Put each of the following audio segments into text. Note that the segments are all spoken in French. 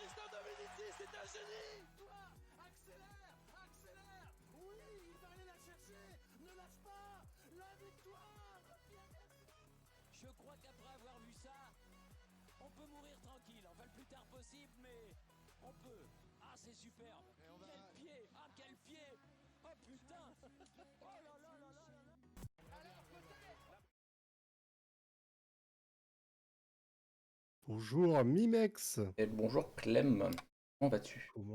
Christophe Dominici, c'est un génie. Accélère, accélère. Oui, il va aller la chercher. Ne lâche pas. La victoire. Je crois qu'après avoir vu ça, on peut mourir tranquille. Enfin, le plus tard possible, mais on peut. Ah, c'est super. Quel pied. Ah, quel pied. Oh putain. Oh là là là là là là. Alors peut-être. Bonjour Mimex. Et bonjour Clem, comment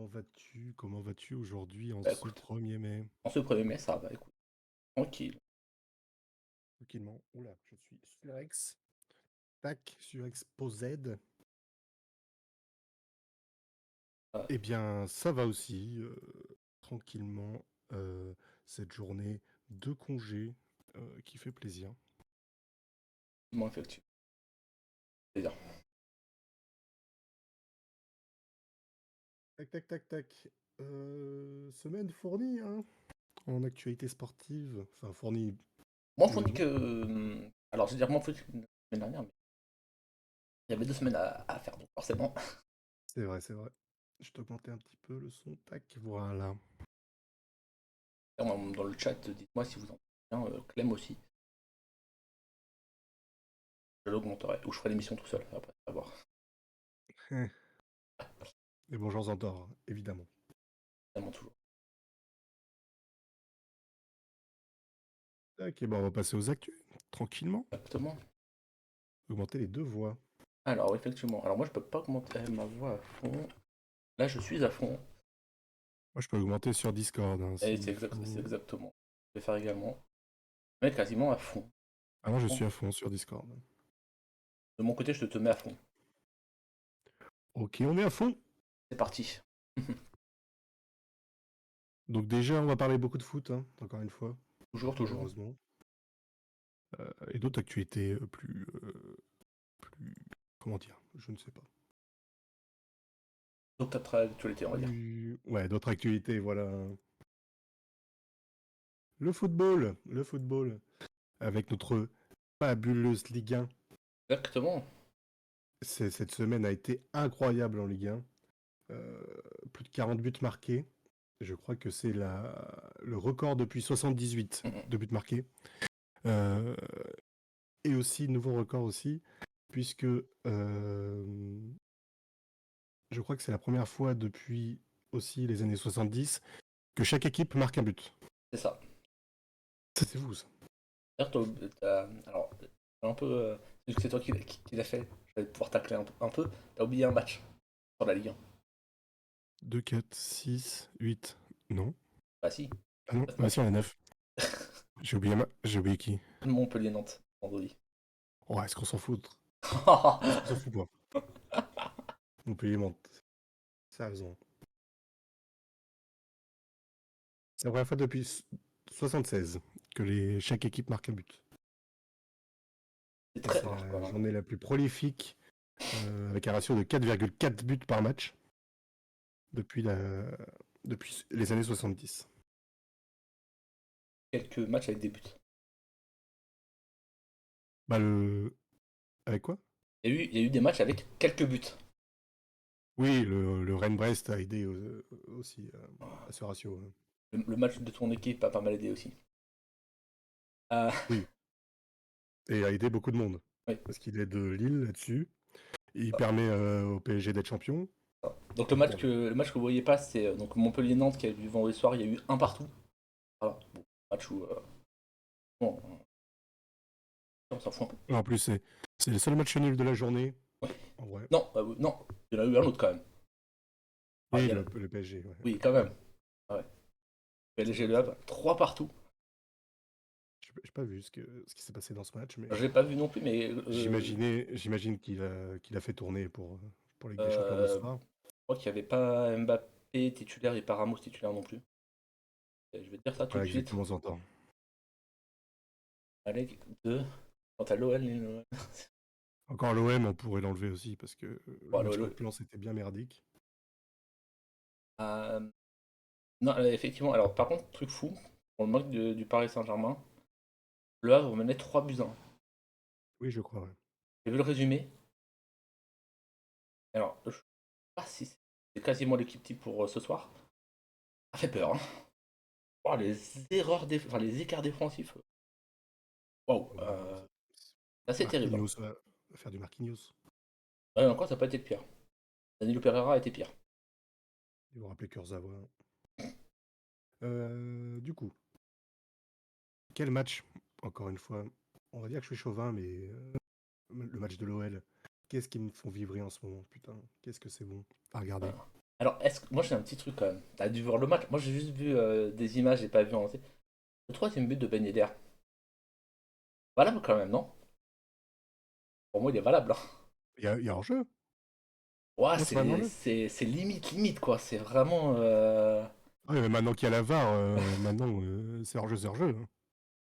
vas-tu? Comment vas-tu aujourd'hui en Bah ce écoute, 1er mai? en ce 1er mai ça va, écoute, tranquille. Tranquillement. Oula, je suis Surex. Tac, Surex Posed. Ah, Eh bien, ça va aussi. Tranquillement. Cette journée de congé qui fait plaisir. moins effectif. C'est bien. Tac, tac, tac, tac. Semaine fournie, hein, en actualité sportive. Enfin, fournie. Moins Oui et fourni non. que. Alors je veux dire moins fourni que la semaine dernière, mais il y avait 2 semaines à faire, donc forcément. C'est vrai, c'est vrai. Je vais augmenter un petit peu le son. Tac, voilà. Dans le chat, dites-moi si vous en bien, Clem aussi. Je l'augmenterai, ou je ferai l'émission tout seul, après, à voir. Et bonjour Zandor, évidemment. Évidemment, toujours. Ok, bon, on va passer aux actus, tranquillement. Exactement. Augmenter les deux voix. Alors effectivement, alors moi je peux pas augmenter ma voix à fond. Là je suis à fond. Moi, je peux augmenter sur Discord, hein, Et s'il faut. c'est exactement. Je vais faire également. Mais quasiment à fond. Ah non, je suis à fond sur Discord. De mon côté, je te mets à fond. Ok, on est à fond. C'est parti. Donc déjà, on va parler beaucoup de foot, hein, encore une fois, Toujours. malheureusement. Et d'autres actualités plus... Comment dire? Je ne sais pas. Donc ta actualité, on va dire. Ouais, d'autres actualités, voilà. Le football, avec notre fabuleuse Ligue 1. Exactement. Cette semaine a été incroyable en Ligue 1. Plus de 40 buts marqués. Je crois que c'est le record depuis 78 Mhm. de buts marqués. Et aussi, nouveau record aussi, puisque je crois que c'est la première fois depuis aussi les années 70 que chaque équipe marque un but. C'est ça. Ça, c'est fou, ça. D'ailleurs, alors, un peu, vu que c'est toi qui l'as fait, je vais pouvoir tacler un peu. T'as oublié un match sur la Ligue 1. 2, 4, 6, 8. Non. Bah si, Ah non, 9 bah si, matchs. on a 9. J'ai oublié qui. Montpellier-Nantes, vendredi. Ouais, est-ce qu'on s'en fout? Est-ce qu'on s'en fout pas? Montpellier monte. Ça a raison. C'est la première fois depuis 76 que chaque équipe marque un but. C'est Et très c'est rare, la quoi. journée la plus prolifique, avec un ratio de 4,4 buts par match depuis les années 70. Quelques matchs avec des buts. Bah avec quoi? Il y a eu des matchs avec quelques buts. Oui, le Rennes-Brest a aidé aussi à ce ratio. Le match de ton équipe a pas mal aidé aussi. Euh, Oui, et a aidé beaucoup de monde. oui. Parce qu'il est de Lille là-dessus. Il permet au PSG d'être champion. Donc Bon, le match que vous voyez pas, c'est donc Montpellier-Nantes qui a eu du vendredi soir, il y a eu un partout. Voilà. Bon, match où bon, on s'en fout un peu. en plus, c'est le seul match nul de la journée, Ouais. en vrai. Non, non, il y en a eu un autre quand même. Ah, Oui, le PSG. Ouais. oui, quand même. Ah ouais. PSG Le Havre, 3 partout. J'ai pas vu ce qui s'est passé dans ce match, mais J'ai pas vu non plus, mais j'imagine qu'il a fait tourner pour Ligue des Champions de ce je soir. crois qu'il n'y avait pas Mbappé titulaire et pas Ramos titulaire non plus. Et je vais te dire ça tout Ouais, de suite. exactement, j'entends. Allez, 2. Quant à l'OL, Encore l'OM, on pourrait l'enlever aussi, parce que le bon, match contre Lens était bien merdique. euh, non, effectivement, alors par contre, truc fou, pour le match du Paris Saint-Germain, Le Havre menait 3 buts 1. Oui, je crois, ouais. J'ai vu le résumé. Alors, pas si c'est quasiment l'équipe type pour ce soir. Ça fait peur, hein. Oh, les enfin, les écarts défensifs. Waouh, c'est assez terrible, hein. Marquinhos va faire du Marquinhos. Ouais, encore, ça n'a pas été le pire. Danilo Pereira a été pire. Ils vont rappeler Kurzawa. Du coup, quel match? Encore une fois, on va dire que je suis chauvin, mais le match de l'OL, qu'est-ce qu'ils me font vibrer en ce moment? Putain, qu'est-ce que c'est bon à regarder. Alors, moi j'ai un petit truc quand même. T'as dû voir le match. Moi j'ai juste vu des images, j'ai pas vu en entier. Le troisième but de Ben Yedder. Valable quand même, non? Pour moi, il est valable, hein. Il y a hors-jeu? Ouais, Non, c'est pas un hors-jeu? c'est limite, quoi. C'est vraiment. Ah ouais, mais maintenant qu'il y a la VAR, maintenant c'est hors-jeu, c'est hors-jeu, hein.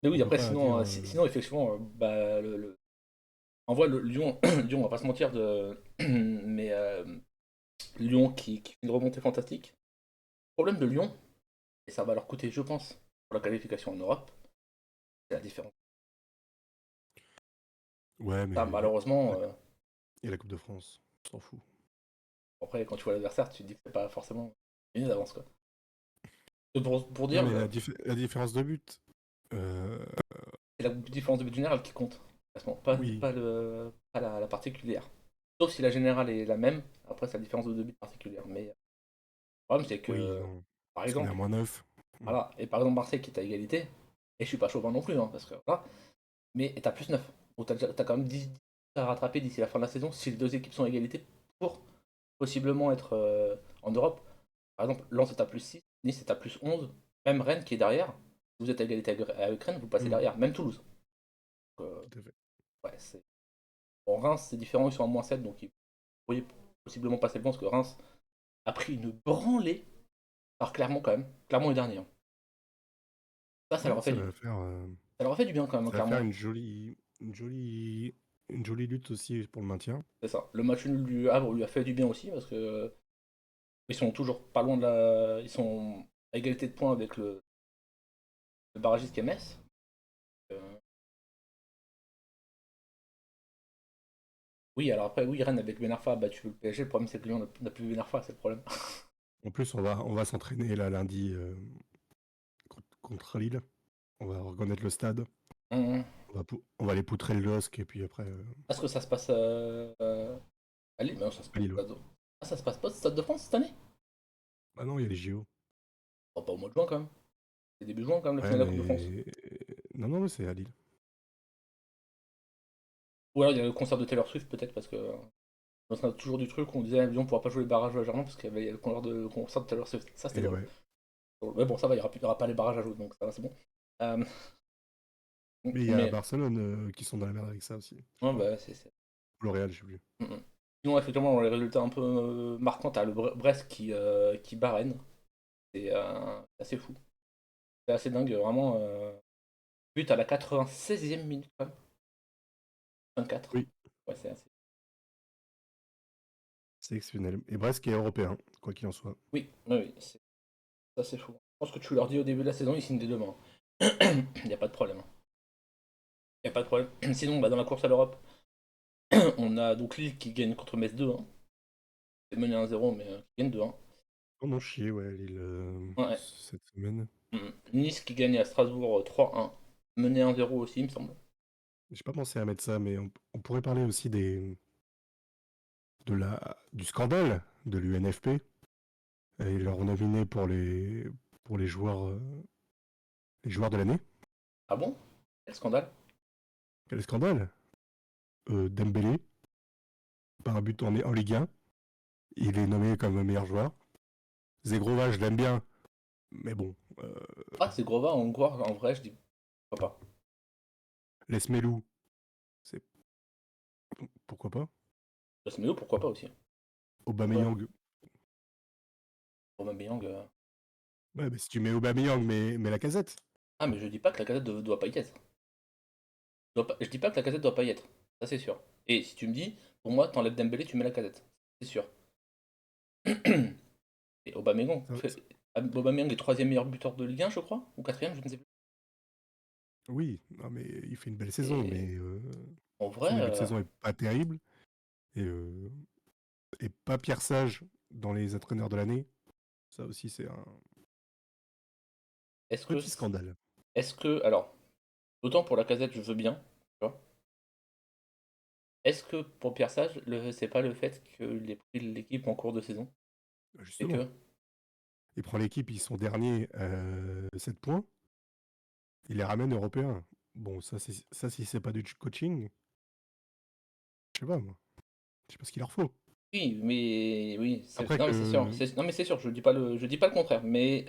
Mais oui, On peut après, pas dire. sinon effectivement, bah, en vrai, le Lyon, Lyon, on va pas se mentir, mais Lyon qui fait une remontée fantastique. Le problème de Lyon, et ça va leur coûter, je pense, pour la qualification en Europe, c'est la différence. Ouais, Ça, mais malheureusement, il y a la Coupe de France, on s'en fout. après, quand tu vois l'adversaire, tu te dis que c'est pas forcément une d'avance, quoi. Et pour Non, dire, mais la différence de but. euh, c'est la différence de but général qui compte. oui, Pas la particulière. Sauf si la générale est la même, après c'est la différence de but particulière. Mais le problème c'est oui, que, non. par Parce qu'on est à exemple, -9. voilà, et par exemple Marseille qui est à égalité, et je suis pas chauvin non plus, hein, parce que voilà, mais t'as plus 9. Donc t'as quand même 10 à rattraper d'ici la fin de la saison si les deux équipes sont à égalité pour possiblement être en Europe. Par exemple, Lens est à plus 6, Nice est à plus 11, même Rennes qui est derrière. Si vous êtes à égalité avec Rennes, vous passez Mm, derrière, même Toulouse. Donc, tout à fait. ouais, c'est... Bon, Reims, c'est différent, ils sont à -7, donc ils pourraient possiblement passer le vent, parce que Reims a pris une branlée par Clermont quand même. Clermont est dernier, hein. Ça leur Ouais, a fait ça leur a fait du bien quand même, hein, ça va faire Clermont. une jolie lutte aussi pour le maintien. C'est ça. Le match nul du Havre lui a fait du bien aussi, parce que ils sont toujours pas loin de la. Ils sont à égalité de points avec le barragiste qui est Metz. Euh, Oui, alors après, oui, Rennes avec Ben Arfa a battu le PSG. Le problème, c'est que Lyon n'a plus Ben Arfa, c'est le problème. En plus, on va s'entraîner là lundi contre Lille. On va reconnaître le stade. Hum. On va aller poutrer le LOSC et puis après Est-ce que ça se passe à Lille? Mais non, ça se à passe Lille. au Ouais. Stade. Ah, ça se passe pas au Stade de France cette année? Ah non, il y a les JO. Oh, pas au mois de juin quand même. C'est début juin quand même, la Ouais, finale de la Coupe de France. mais non, non, mais c'est à Lille. Ou alors il y a le concert de Taylor Swift peut-être parce que on a toujours du truc où on disait Lyon pourra pas jouer les barrages à Germain parce qu'il y avait le concert de Taylor Swift. Ça c'était Et drôle. ouais. Mais bon, ça va, il y aura pas les barrages à jouer donc ça va, c'est bon. Euh, Mais il y a mais Barcelone qui sont dans la merde avec ça aussi. Je ouais, crois. bah, Ou le Real, je sais plus. Mm, mm. Sinon, effectivement, dans les résultats un peu marquants, t'as le Brest qui bat Rennes. C'est assez fou. C'est assez dingue, vraiment. But à la 96e minute quand même. 24. Oui, Ouais, c'est assez. c'est exceptionnel. Et Brest qui est européen, quoi qu'il en soit. Oui, oui, oui, c'est assez fou. Je pense que tu leur dis au début de la saison, ils signent dès demain. Il n'y a pas de problème. Il n'y a pas de problème. Sinon, bah, dans la course à l'Europe, on a donc Lille qui gagne contre Metz 2-1. C'est mené 1-0, mais qui gagne 2-1. Oh non, chier, ouais, Lille, Ouais. cette semaine. Nice qui gagne à Strasbourg 3-1. Mené 1-0 aussi, il me semble. J'ai pas pensé à mettre ça, mais on pourrait parler aussi du scandale de l'UNFP. Et leur nominé pour les joueurs de l'année. Ah bon? Quel scandale? Quel scandale! Dembélé, par un but en Ligue 1. Il est nommé comme meilleur joueur. Zegrova, je l'aime bien, mais bon. Ah, c'est Grova en hongrois, en vrai, je dis pourquoi pas. Lesmelou, c'est pourquoi pas. Osméo, pourquoi pas aussi. Ouais. Aubameyang, Aubameyang. ouais, mais si tu mets Aubameyang, mais la casette. Ah, mais je dis pas que la casette doit pas y être. Je dis pas que la casette doit pas y être. Ça, c'est sûr. Et si tu me dis, pour moi, t'enlèves Dembélé, tu mets la casette. C'est sûr. Et Aubameyang, Aubameyang est troisième meilleur buteur de Ligue 1, je crois, ou quatrième, je ne sais plus. Oui, non, mais il fait une belle saison, Et mais en vrai, son début de saison est pas terrible. Et et pas Pierre Sage dans les entraîneurs de l'année, ça aussi c'est un Est-ce petit scandale. alors, autant pour la casette, je veux bien, tu vois. Est-ce que pour Pierre Sage, c'est pas le fait qu'il ait pris l'équipe en cours de saison et Justement, que il prend l'équipe, ils sont derniers, 7 points, il les ramène européens. Bon, ça si c'est pas du coaching, je sais pas moi, je sais pas ce qu'il leur faut. oui, Après non mais c'est sûr, que non mais c'est sûr, je dis pas le contraire, mais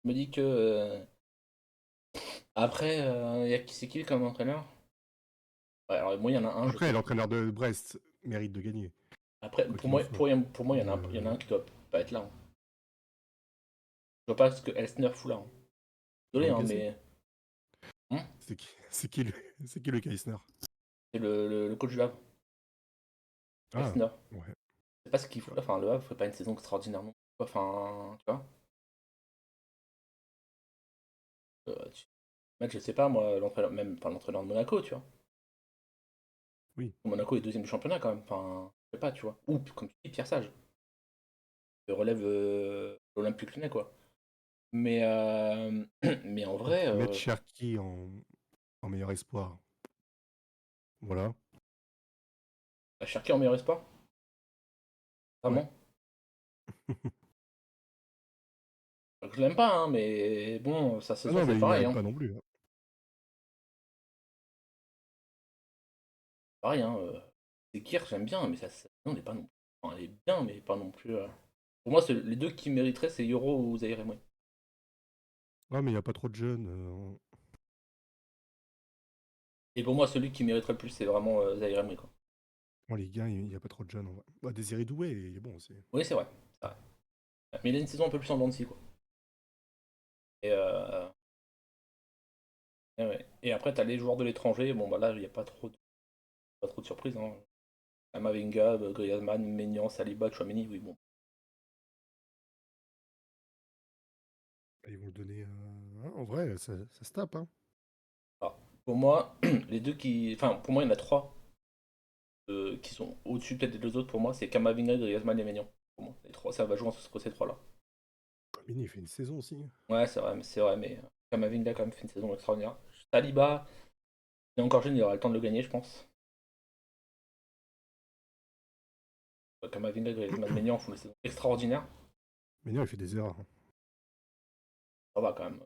je me dis que après, c'est qui comme entraîneur? Ouais, alors moi il y en a un, je après sais. l'entraîneur de Brest mérite de gagner, Après, quoi qu'il en soit. pour moi, il y en a Euh, un qui doit pas être là, hein. Je vois pas ce que Elsner fout là, hein. Désolé, Laurent hein, Cassé? mais C'est qui, c'est qui le, c'est qui le Kaisner? c'est le coach du Havre, Ah, Elsner. ouais. C'est pas ce qu'il fout là. Enfin, le Havre fait pas une saison extraordinaire non plus, quoi. Enfin, tu vois. Tu... Mec, je sais pas, moi, même enfin, l'entraîneur de Monaco, tu vois. Oui. Monaco est deuxième du championnat quand même. Enfin, je sais pas, tu vois. Ou, comme tu dis, Pierre Sage. Il relève l'Olympique Lyonnais, quoi. Mais, mais en vrai, Mettre Cherki en meilleur espoir. Voilà. Cherki en meilleur espoir? Ouais. Vraiment? Je l'aime pas, hein, mais bon, sa Ah saison, non, c'est mais il pareil, mérite hein. pas non plus, hein. Pareil, hein. Sekir, j'aime bien, mais sa saison n'est pas non plus. Enfin, elle est bien, mais pas non plus. Pour moi, les deux qui mériteraient, c'est Yoro ou Zaire Emery. Ouais, mais il n'y a pas trop de jeunes. Et pour moi, celui qui mériterait le plus, c'est vraiment Zaire Emery, quoi. En Ligue 1, il n'y a pas trop de jeunes. En vrai. Bah, Désiré Doué, il est bon aussi. Oui, c'est vrai. C'est vrai. Mais il a une saison un peu plus en dents de scie, quoi. Et, et ouais. Et après, t'as les joueurs de l'étranger. Bon, bah là, il n'y a pas trop de surprises, hein. Kamavinga, Griezmann, Maignan, Saliba, Chouameni, oui, bon. Ils vont le donner. En vrai, ça se tape, hein. Alors, pour moi, les deux qui. Enfin, pour moi, il y en a trois qui sont au-dessus peut-être des deux autres. Pour moi, c'est Kamavinga, Griezmann et Maignan. Pour moi, les trois, ça va jouer entre ces trois-là. Mini, il fait une saison aussi. Ouais, c'est vrai, mais Kamavinga a quand même fait une saison extraordinaire. Saliba, il est encore jeune, il aura le temps de le gagner, je pense. Kamavinga, Griezmann, Maignan font une saison extraordinaire. Mais non, il fait des erreurs, hein. Ça va quand même.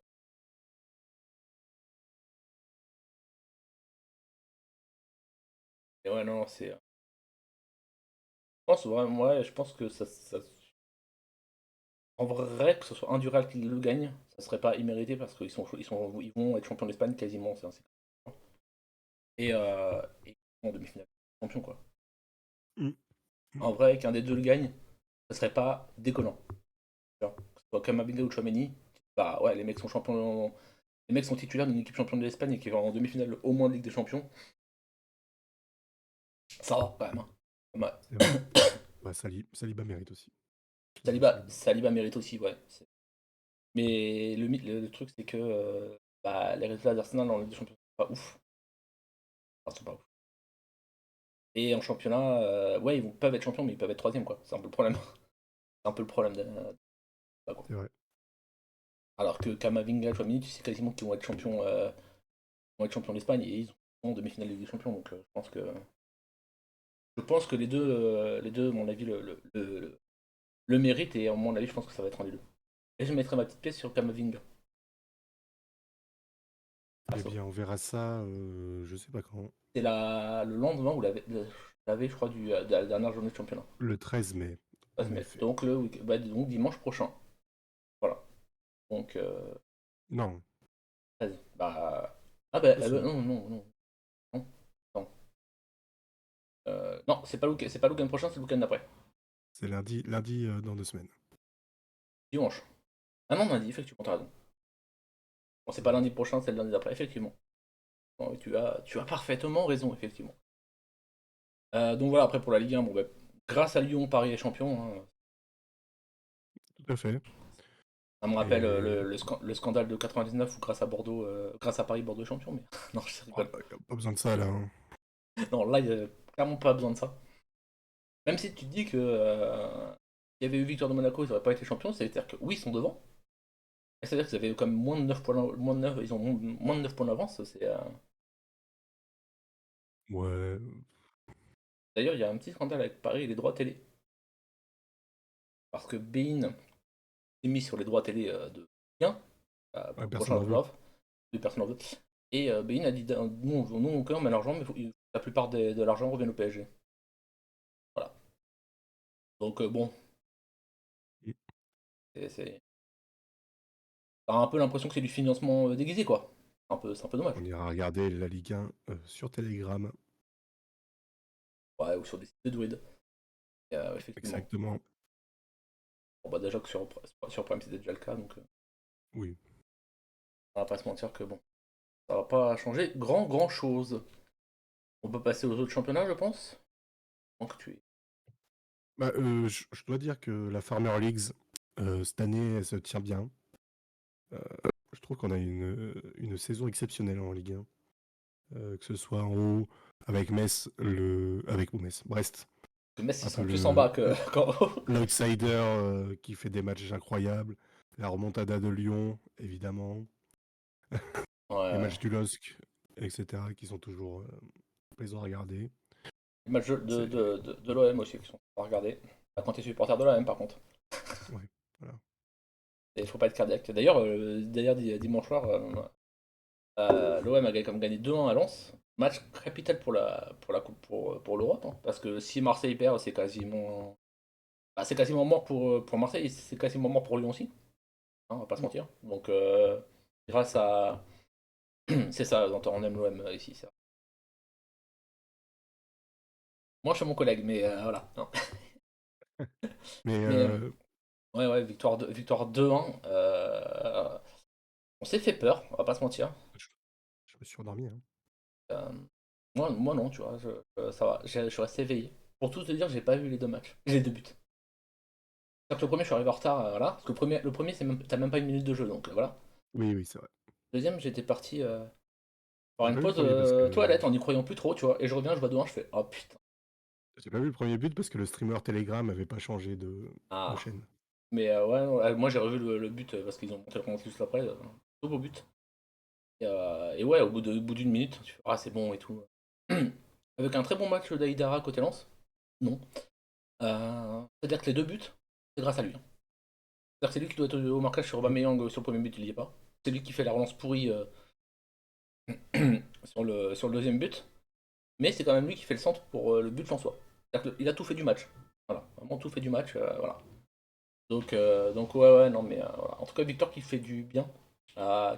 Et ouais, non, c'est. Je pense vraiment, ouais, je pense que en vrai, que ce soit Indural qui le gagne, ça serait pas immérité parce ils vont être champions d'Espagne quasiment. Et ils sont en demi-finale. Champion, quoi. Mm. En vrai, qu'un des deux le gagne, ça serait pas déconnant. Tu vois. Que ce soit Kamavinga ou Tchouaméni, bah ouais, les mecs sont champions. Les mecs sont titulaires d'une équipe championne de l'Espagne et qui va en demi-finale au moins de Ligue des Champions. Ça va quand même, hein. Ouais. C'est vrai. Bah, Saliba mérite aussi. Saliba. Saliba mérite aussi, ouais. Mais le truc, c'est que bah, les résultats d'Arsenal en Ligue des Champions sont pas ouf. Enfin, sont pas ouf. Et en championnat, ouais, peuvent être champions, mais ils peuvent être troisième, quoi. C'est un peu le problème. C'est un peu le problème bah, quoi. C'est vrai. Alors que Kamavinga, Chouamini, tu sais quasiment qu'ils vont être champions d'Espagne et ils sont en demi-finale de Ligue des Champions. Donc je pense que les deux, à mon avis, le méritent et à mon avis, je pense que ça va être un des deux. Et je mettrai ma petite pièce sur Kamavinga. Ah, Eh bien, on verra ça, je sais pas quand. c'est le lendemain ou la veille, je crois, de la dernière journée de championnat. Le 13 mai, en effet. Donc, donc dimanche prochain. Voilà. Donc, Non, 13. Bah. Ah bah, si. non, non, non. Non, non. Non, c'est pas le week-end prochain, c'est le week-end d'après. C'est lundi dans 2 semaines. Dimanche. Ah non, lundi, effectivement, t'as raison. Bon, c'est pas lundi prochain, c'est le lundi d'après, effectivement. Bon, tu as parfaitement raison, effectivement. Donc voilà, après pour la Ligue 1, bon, bah, grâce à Lyon, Paris est champion, hein. Tout à fait. Ça me rappelle Et le scandale de 99 où grâce à Bordeaux, grâce à Paris, Bordeaux est champion, mais non, je oh, rigole. y a pas besoin de ça là, hein. Non, là, il n'y a clairement pas besoin de ça. Même si tu te dis que s'il y avait eu victoire de Monaco, ils n'auraient pas été champions, c'est-à-dire que oui, ils sont devant. Et c'est-à-dire qu'ils avaient quand même moins de 9 points, moins de 9, ils ont moins de 9 points d'avance. Ouais, D'ailleurs, il y a un petit scandale avec Paris et les droits télé. Parce que Bein s'est mis sur les droits télé de bien pour ouais, le personne prochain n'en veut. playoff. Plus personne n'en veut. Et Bein a dit nous on met l'argent, mais la plupart de l'argent revient au PSG. Voilà. Donc bon, Mm. c'est t'as un peu l'impression que c'est du financement déguisé, quoi. C'est un peu dommage. On ira regarder la Ligue 1 sur Telegram. Ouais, ou sur des sites de druides. Effectivement. Exactement. Bon, bah, déjà que sur Prime c'était déjà le cas, donc Oui. on va pas se mentir que bon, ça va pas changer grand chose. On peut passer aux autres championnats, je pense. Donc tu es. Bah, je dois dire que la Farmer Leagues, cette année, elle se tient bien. Euh, je trouve qu'on a une saison exceptionnelle en Ligue 1. Que ce soit en haut, avec Metz, avec Metz, Brest, Que Metz ils un peu sont plus en bas que qu'en haut. l'outsider qui fait des matchs incroyables. La remontada de Lyon, évidemment. Ouais, Les ouais. matchs du LOSC, etc., qui sont toujours plaisants à regarder. Les matchs C'est... de l'OM aussi qui sont à regarder. Pas quand t'es supporter de l'OM par contre. Ouais, voilà. Il faut pas être cardiaque. D'ailleurs, dimanche soir, l'OM a comme gagné 2-1 à Lens. Match capital pour la coupe pour l'Europe, hein. Parce que si Marseille perd, c'est quasiment. Bah, c'est quasiment mort pour Marseille, c'est quasiment mort pour Lyon aussi, hein, on va pas se Mm. mentir. Donc grâce à. C'est ça, on aime l'OM ici, ça. Moi je suis mon collègue, mais voilà. Non. Mais Mais ouais, ouais, victoire 2-1. On s'est fait peur, on va pas se mentir. je, je me suis endormi. Hein. Euh, moi non, tu vois, ça va, je suis resté éveillé. Pour tout te dire, j'ai pas vu les deux matchs, les deux buts. C'est-à-dire que le premier, je suis arrivé en retard, voilà. Parce que le premier t'as même pas une minute de jeu, donc voilà. Oui, oui, c'est vrai. Le deuxième, j'étais parti faire J'ai une pas vu le pause premier parce que toilette en n'y croyant plus trop, tu vois. Et je reviens, je vois 2-1, je fais oh putain. j'ai pas vu le premier but parce que le streamer Telegram avait pas changé de Ah. chaîne. Mais ouais, non, moi j'ai revu le but parce qu'ils ont monté le commentaire juste après. Tout beau but. Et ouais, au bout d'une minute, tu fais ah c'est bon et tout. Avec un très bon match d'Aïdara côté Lens. Non. C'est-à-dire que les deux buts, c'est grâce à lui, hein. C'est-à-dire que c'est lui qui doit être au marquage sur Mm. Aubameyang sur le premier but, il y est pas. C'est lui qui fait la relance pourrie sur le deuxième but. Mais c'est quand même lui qui fait le centre pour le but François. C'est-à-dire qu'il a tout fait du match. Voilà, vraiment tout fait du match. Voilà. Donc ouais, ouais, non, mais voilà. En tout cas, Victor qui fait du bien,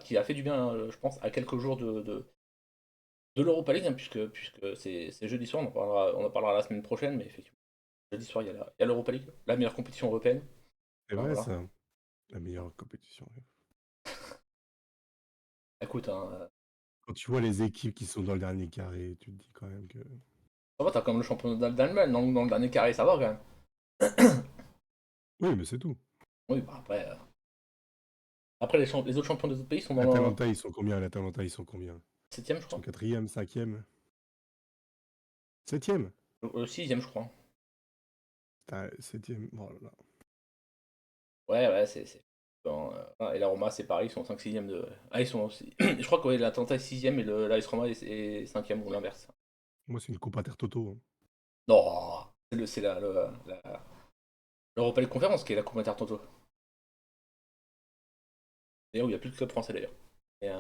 qui a fait du bien, je pense, à quelques jours de l'Europa League, hein, puisque c'est jeudi soir, on en parlera la semaine prochaine, mais effectivement, jeudi soir, il y a l'Europa League, la meilleure compétition européenne. C'est Enfin, vrai, voilà. ça. La meilleure compétition. Écoute, hein, Quand tu vois les équipes qui sont dans le dernier carré, tu te dis quand même que. ça va, t'as comme le championnat d'Allemagne, dans le dernier carré, ça va quand même. Oui, mais c'est tout. Oui, bah après les autres champions des autres pays sont dans le L'Atalanta, ils sont combien? L'Atalanta, ils sont combien? 7ème, je Ils sont crois. quatrième, cinquième, septième? 6ème, je crois. Ah, septième. Oh là là. Ouais, ouais, et la Roma, c'est pareil, ils sont 5-6ème de. Ah, ils sont aussi. Je crois que ouais, l'Atalanta est 6ème et l'AS Roma est 5ème ou l'inverse. Moi, c'est une coupe intertoto. Hein. Non, c'est l'Europa League Conférence qui est la Coupe Intertoto. D'ailleurs, il n'y a plus de club français d'ailleurs. Et,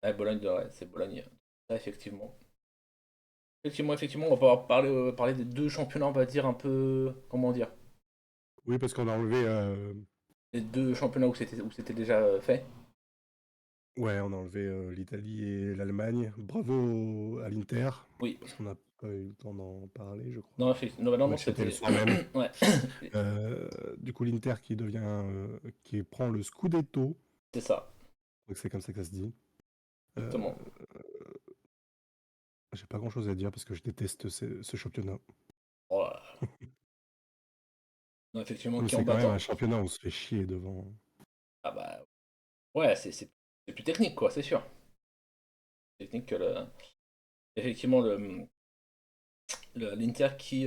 ouais, Bologne, ouais, c'est Bologne. Ça, effectivement. Effectivement, on va pouvoir parler des deux championnats, on va dire un peu. Comment dire? Oui, parce qu'on a enlevé. Les deux championnats où c'était déjà fait. Ouais, on a enlevé l'Italie et l'Allemagne. Bravo à l'Inter. Oui. Parce qu'on n'a pas eu le temps d'en parler, je crois. Non, non, Le non, match était le c'était. soir même. Ouais, Du coup, l'Inter qui prend le Scudetto. c'est ça, Donc c'est comme ça que ça se dit. Euh, exactement. j'ai pas grand chose à dire parce que je déteste ce championnat. Oh là là. Non, effectivement, Mais qui en c'est quand même battant. un championnat où on se fait chier devant. Ah bah, ouais, c'est plus technique, quoi, c'est sûr. Technique que le. Effectivement, l'Inter qui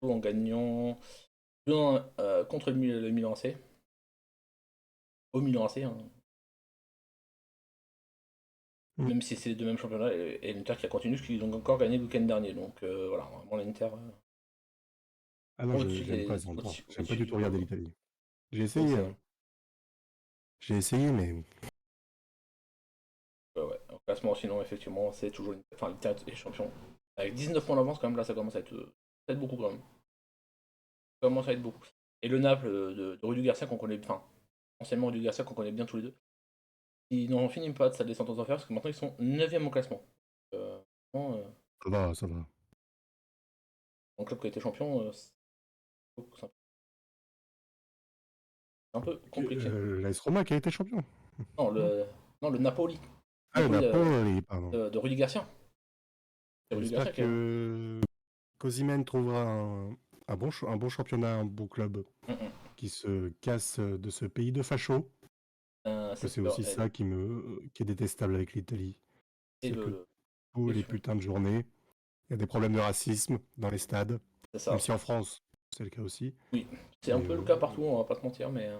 joue en gagnant 2-1 contre le Milan AC. Au Milan AC, hein. Mm. Même si c'est les deux mêmes championnats, et l'Inter qui a continué, parce qu'ils ont encore gagné le week-end dernier. Donc voilà, vraiment l'Inter Ah non, au-dessus j'aime pas des, ça endroit. au-dessus, J'aime pas au-dessus du du tout lot, regarder quoi. l'Italie. J'ai Donc essayé, hein. J'ai essayé, mais ouais. Au classement, sinon, effectivement, c'est toujours l'Inter. Enfin, l'Inter est champion. Avec 19 points d'avance, quand même, là, ça commence à être beaucoup, quand même. Ça commence à être beaucoup. Et le Naples de Rudy Garcia, qu'on connaît, enfin, anciennement Rudy Garcia, qu'on connaît bien tous les deux, ils n'en finissent pas de sa descente aux enfers, parce que maintenant, ils sont 9e au classement. Vraiment, ça va, ça va. un club qui a été champion, c'est un peu compliqué. L'AS Roma qui a été champion. Non, Non, le Napoli. ah, le Napoli Napoli, pardon. de Rudy Garcia. C'est Rudy Garcia J'espère qui a. que Osimhen trouvera un bon championnat, un bon club Mm, mm. qui se casse de ce pays de fachos. Que C'est c'est sûr. aussi ça qui est détestable avec l'Italie. Et C'est que tous et les sûr, putains de journées, il y a des problèmes de racisme dans les stades. c'est ça. Même si en France, c'est le cas aussi. Oui, c'est un Mais peu le cas partout, on va pas se mentir, mais.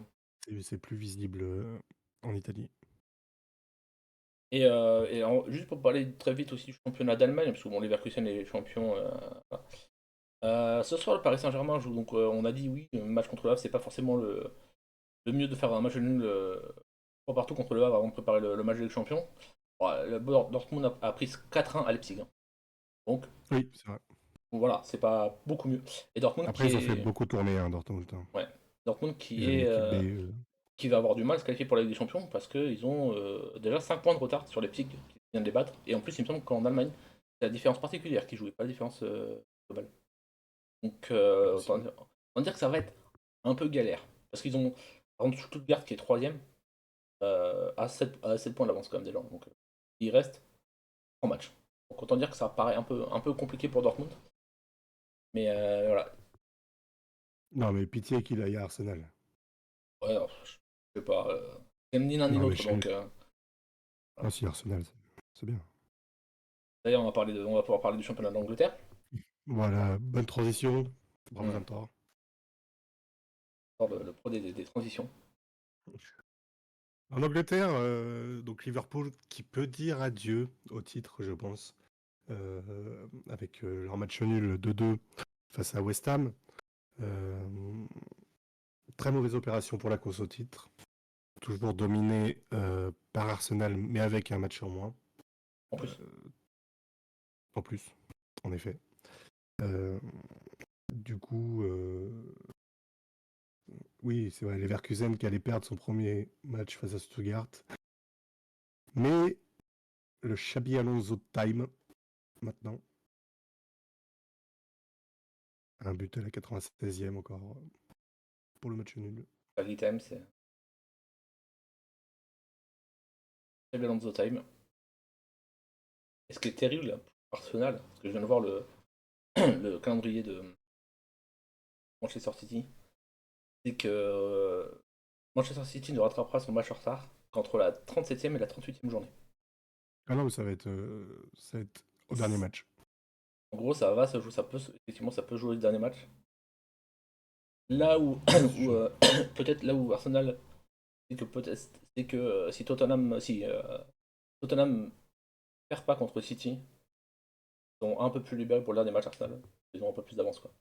c'est plus visible en Italie. Juste pour parler très vite aussi du championnat d'Allemagne, parce que bon, Leverkusen est champion. Voilà. Ce soir, le Paris Saint-Germain joue, donc on a dit oui, le match contre le Havre, c'est pas forcément le mieux de faire un match nul 3 partout contre le Havre avant de préparer le match de Ligue des Champions. Bon, Dortmund a pris 4-1 à Leipzig, hein. Donc Oui, c'est vrai. voilà, c'est pas beaucoup mieux. Et Dortmund Après, ils ont fait beaucoup tourner, hein, Dortmund. ouais, Dortmund Ils avaient l'équipe B. qui va avoir du mal à se qualifier pour la Ligue des Champions parce qu'ils ont déjà 5 points de retard sur Leipzig qui vient de les battre. Et en plus, il me semble qu'en Allemagne, c'est la différence particulière qui joue, et pas la différence globale. Donc, on va dire que ça va être un peu galère. Parce qu'ils ont, par exemple, Stuttgart qui est 3ème, à 7 points d'avance quand même déjà. Donc, il reste 3 matchs. Donc, autant dire que ça paraît un peu compliqué pour Dortmund. Mais voilà. Non, mais pitié qu'il aille à Arsenal. Ouais, alors, je sais pas. J'aime ni l'un ni Non, mais l'autre. Donc, voilà. Ah si, Arsenal, c'est bien. D'ailleurs, on va pouvoir parler du championnat d'Angleterre. Voilà, bonne transition. Bravo, Mm. 23. Le pro des transitions. En Angleterre, donc Liverpool qui peut dire adieu au titre, je pense, avec leur match nul 2-2 face à West Ham. Très mauvaise opération pour la course au titre. Toujours dominé par Arsenal, mais avec un match en moins. En plus. En plus, en effet. Du coup, oui, c'est vrai, Leverkusen qui allait perdre son premier match face à Stuttgart. Mais le Xabi Alonso time, maintenant. Un but à la 96e encore pour le match nul. Quality time, c'est très bien the time. Et ce qui est terrible là, pour Arsenal, parce que je viens de voir le calendrier de Manchester City, c'est que Manchester City ne rattrapera son match en retard qu'entre la 37e et la 38e journée. Ah non, mais ça va être au dernier match. En gros, ça va se jouer, effectivement, ça peut jouer le dernier match. Là où, peut-être là où Arsenal, c'est que si Tottenham perd pas contre City, ils sont un peu plus libérés pour le dernier match Arsenal. Ils ont un peu plus d'avance, quoi.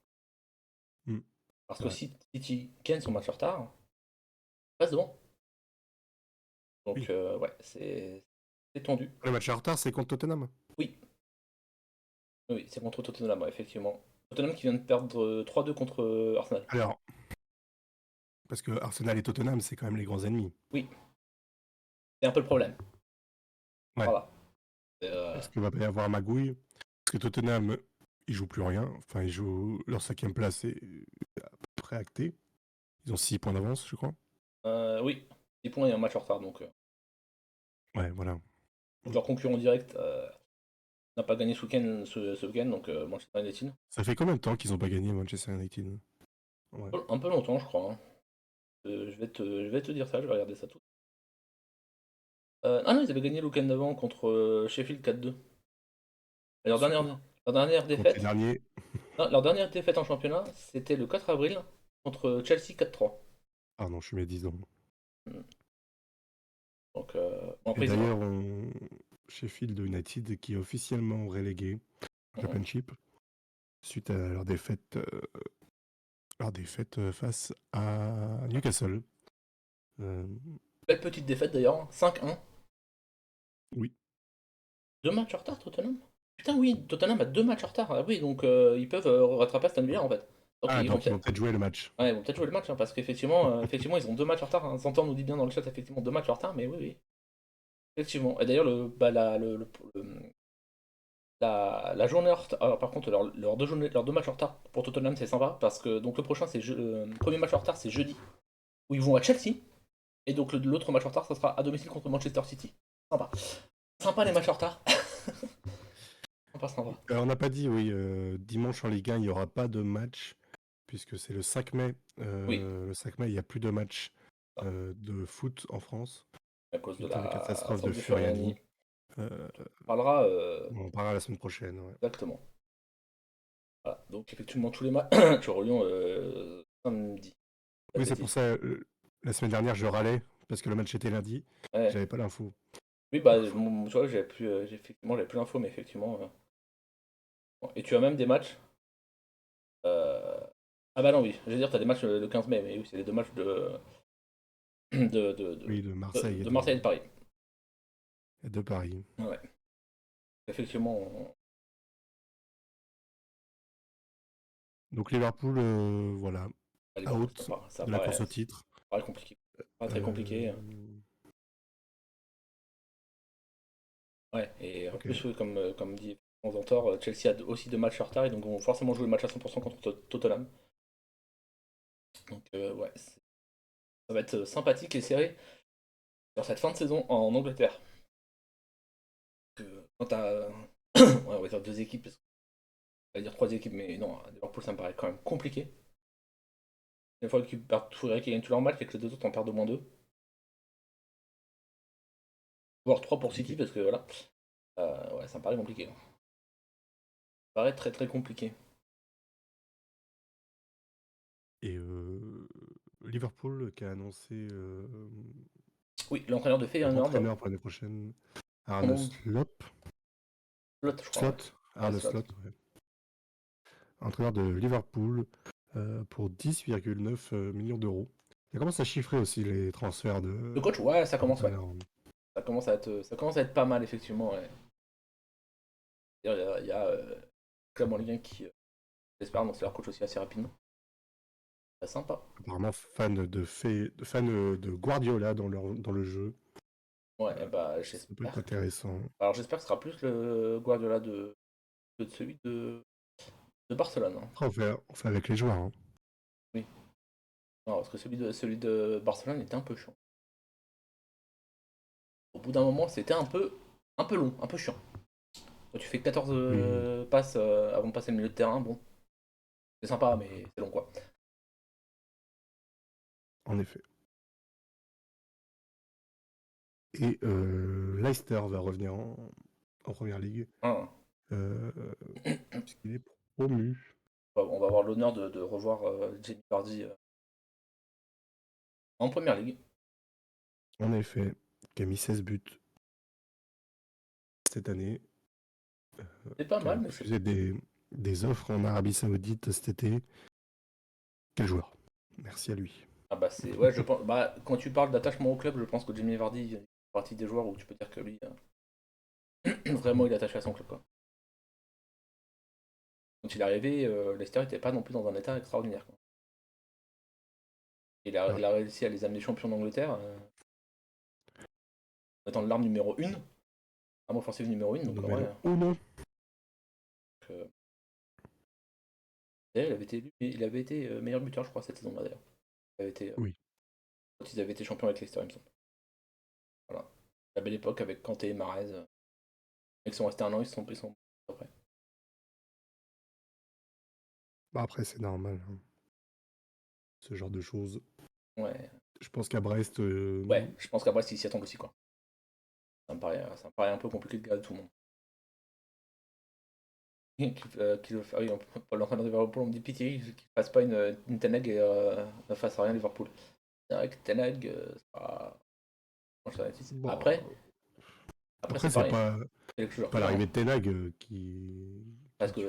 Mm. Parce que Ouais. si City gagne son match en retard, il passe devant. Donc Oui. ouais, c'est tendu. Le match en retard, c'est contre Tottenham. Oui, oui, c'est contre Tottenham, ouais, effectivement. Tottenham qui vient de perdre 3-2 contre Arsenal. Alors, parce que Arsenal et Tottenham, c'est quand même les grands ennemis. Oui, c'est un peu le problème. Ouais. Voilà. Est-ce qu'il va pas y avoir magouille? Parce que Tottenham, ils jouent plus rien. Enfin, ils jouent leur 5e place est à peu près actée. Ils ont 6 points d'avance, je crois. Oui, 10 points et un match en retard. Donc Ouais, voilà. leur concurrent direct n'a pas gagné ce week-end, donc Manchester United. Ça fait combien de temps qu'ils n'ont pas gagné Manchester United? Ouais. Un peu longtemps, je crois, hein. Je vais te dire ça, je vais regarder ça tout. Ah non, ils avaient gagné le week-end d'avant contre Sheffield 4-2. Leur dernière, Super. leur dernière Contre les défaite, derniers. non, leur dernière défaite en championnat, c'était le 4 avril contre Chelsea 4-3. Ah non, je suis médisant. Donc, bon, Et après, d'ailleurs, Sheffield United qui est officiellement relégué au Mhm. Championship suite à leur défaite face à Newcastle. Euh, Belle petite défaite d'ailleurs, 5-1. oui. 2 matchs en retard, Tottenham? Putain, oui, Tottenham a 2 matchs en retard. Ah oui, donc ils peuvent rattraper Aston Villa en fait. Donc Ah, ils vont donc ils vont peut-être peut-être jouer le match. ouais, ils vont peut-être jouer le match, hein, parce qu'effectivement, effectivement, ils ont 2 matchs en retard. Hein. Zantor nous dit bien dans le chat, effectivement, 2 matchs en retard, mais oui, oui, effectivement. Et d'ailleurs, la journée en retard. Alors, par contre, leurs deux matchs en retard pour Tottenham, c'est sympa, parce que donc le prochain, le premier match en retard, c'est jeudi, où ils vont à Chelsea. Et donc l'autre match en retard, ça sera à domicile contre Manchester City. Sympa. Sympa les matchs en retard. Sympa, sympa. On n'a pas dit, oui, dimanche en Ligue 1, il n'y aura pas de match, puisque c'est le 5 mai. Oui, Le 5 mai, il n'y a plus de match ça, de foot en France, à cause de suite à la la catastrophe de centre de Furiani. Furiani. Euh, On parlera on en parlera la semaine prochaine. Ouais. exactement. Voilà. Donc effectivement, tous les matchs, tu relions samedi. Pas de Oui, c'est pour bêtises. ça, la semaine dernière, je râlais, parce que le match était lundi, Ouais. j'avais pas l'info. Oui, bah, tu vois, effectivement, j'avais plus l'info, mais effectivement. Bon. Et tu as même des matchs. euh, Ah bah non, oui, je veux dire, tu as des matchs le 15 mai, mais oui, c'est les 2 matchs Oui, de Marseille de Marseille et de Paris. et de Paris. Ouais. Effectivement, Donc Liverpool, voilà, out ça de la paraît, course au titre. compliqué. Pas très compliqué. Euh, Ouais, et en ok. plus, oui, comme dit Zantor, Chelsea a aussi 2 matchs en retard, et donc vont forcément jouer le match à 100% contre Tottenham. Donc, ouais, ça va être sympathique et serré sur cette fin de saison en Angleterre. Quand t'as, ouais, on va dire 2 équipes, on va dire 3 équipes, mais non, Liverpool ça me paraît quand même compliqué. Une fois qu'ils perdent tout qui gagnent tous leurs matchs et que les 2 autres en perdent au moins 2. Voire 3 pour City, Compliqué. parce que voilà. Ouais, ça me paraît compliqué. Ça me paraît très très compliqué. Et Liverpool qui a annoncé Oui, l'entraîneur de leur Feyenoord, entraîneur pour l'année prochaine, son Arne nom, Slot. Slot, je crois, ouais. Slot. Ouais, Arne Slot. Slot, ouais. Entraîneur de Liverpool pour 10,9 millions d'euros. Ça commence à chiffrer aussi les transferts Le coach, ouais, ça commence, ouais. d'entraîneurs. Ça commence à être pas mal, effectivement. Ouais. D'ailleurs, il y a Club en Ligue 1 qui, j'espère, annoncer leur coach aussi assez rapidement. C'est sympa. Apparemment fan de Guardiola dans le jeu. Ouais, et bah, Ça peut être j'espère que. intéressant. Alors, j'espère que ce sera plus le Guardiola de celui de Barcelone. Hein. Après, on fait avec les joueurs. Hein. Oui. Non, parce que celui de Barcelone était un peu chiant. Au bout d'un moment, c'était un peu long, un peu chiant. Quand tu fais 14 Oui, passes avant de passer le milieu de terrain, bon, c'est sympa, mais c'est long, quoi. en effet. Et Leicester va revenir en première ligue. Hein. Euh, puisqu'il est promu. On va avoir l'honneur de revoir Jamie Vardy en première ligue. En effet, qui a mis 16 buts cette année. C'est pas Qui a mal, mais c'est. refusé des offres en Arabie Saoudite cet été. Quel joueur. Merci à lui. Ah bah c'est. Ouais, je pense. Bah, quand tu parles d'attachement au club, je pense que Jamie Vardy fait partie des joueurs où tu peux dire que lui, vraiment, il est attaché à son club, quoi. Quand il est arrivé, Leicester n'était pas non plus dans un état extraordinaire, quoi. Ouais. Il a réussi à les amener champions d'Angleterre, en étant l'arme numéro 1, arme offensive numéro 1, donc en vrai. Numéro 1. euh, D'ailleurs, il avait été meilleur buteur, je crois, cette saison-là, d'ailleurs. Il avait été, Oui. quand ils avaient été champions avec Leicester, il me semble. Voilà. La belle époque avec Kanté et Mahrez. Ils sont restés un an, ils sont après. Bah après, c'est normal. Hein. Ce genre de choses. Ouais, Je pense qu'à Brest, ouais, je pense qu'après, ils s'y attendent aussi, quoi. Ça me paraît un peu compliqué de garder tout le monde. Qui veut faire, oui, Paul l'entraîneur de Liverpool, on me dit pitié qu'il fasse pas une Ten Hag et ne fasse rien Liverpool. C'est vrai que Ten Hag, c'est pas. Manchester United. Bon, Après après, c'est c'est pareil. pas, C'est le joueur pas client, l'arrivée hein. de Ten Hag qui Parce que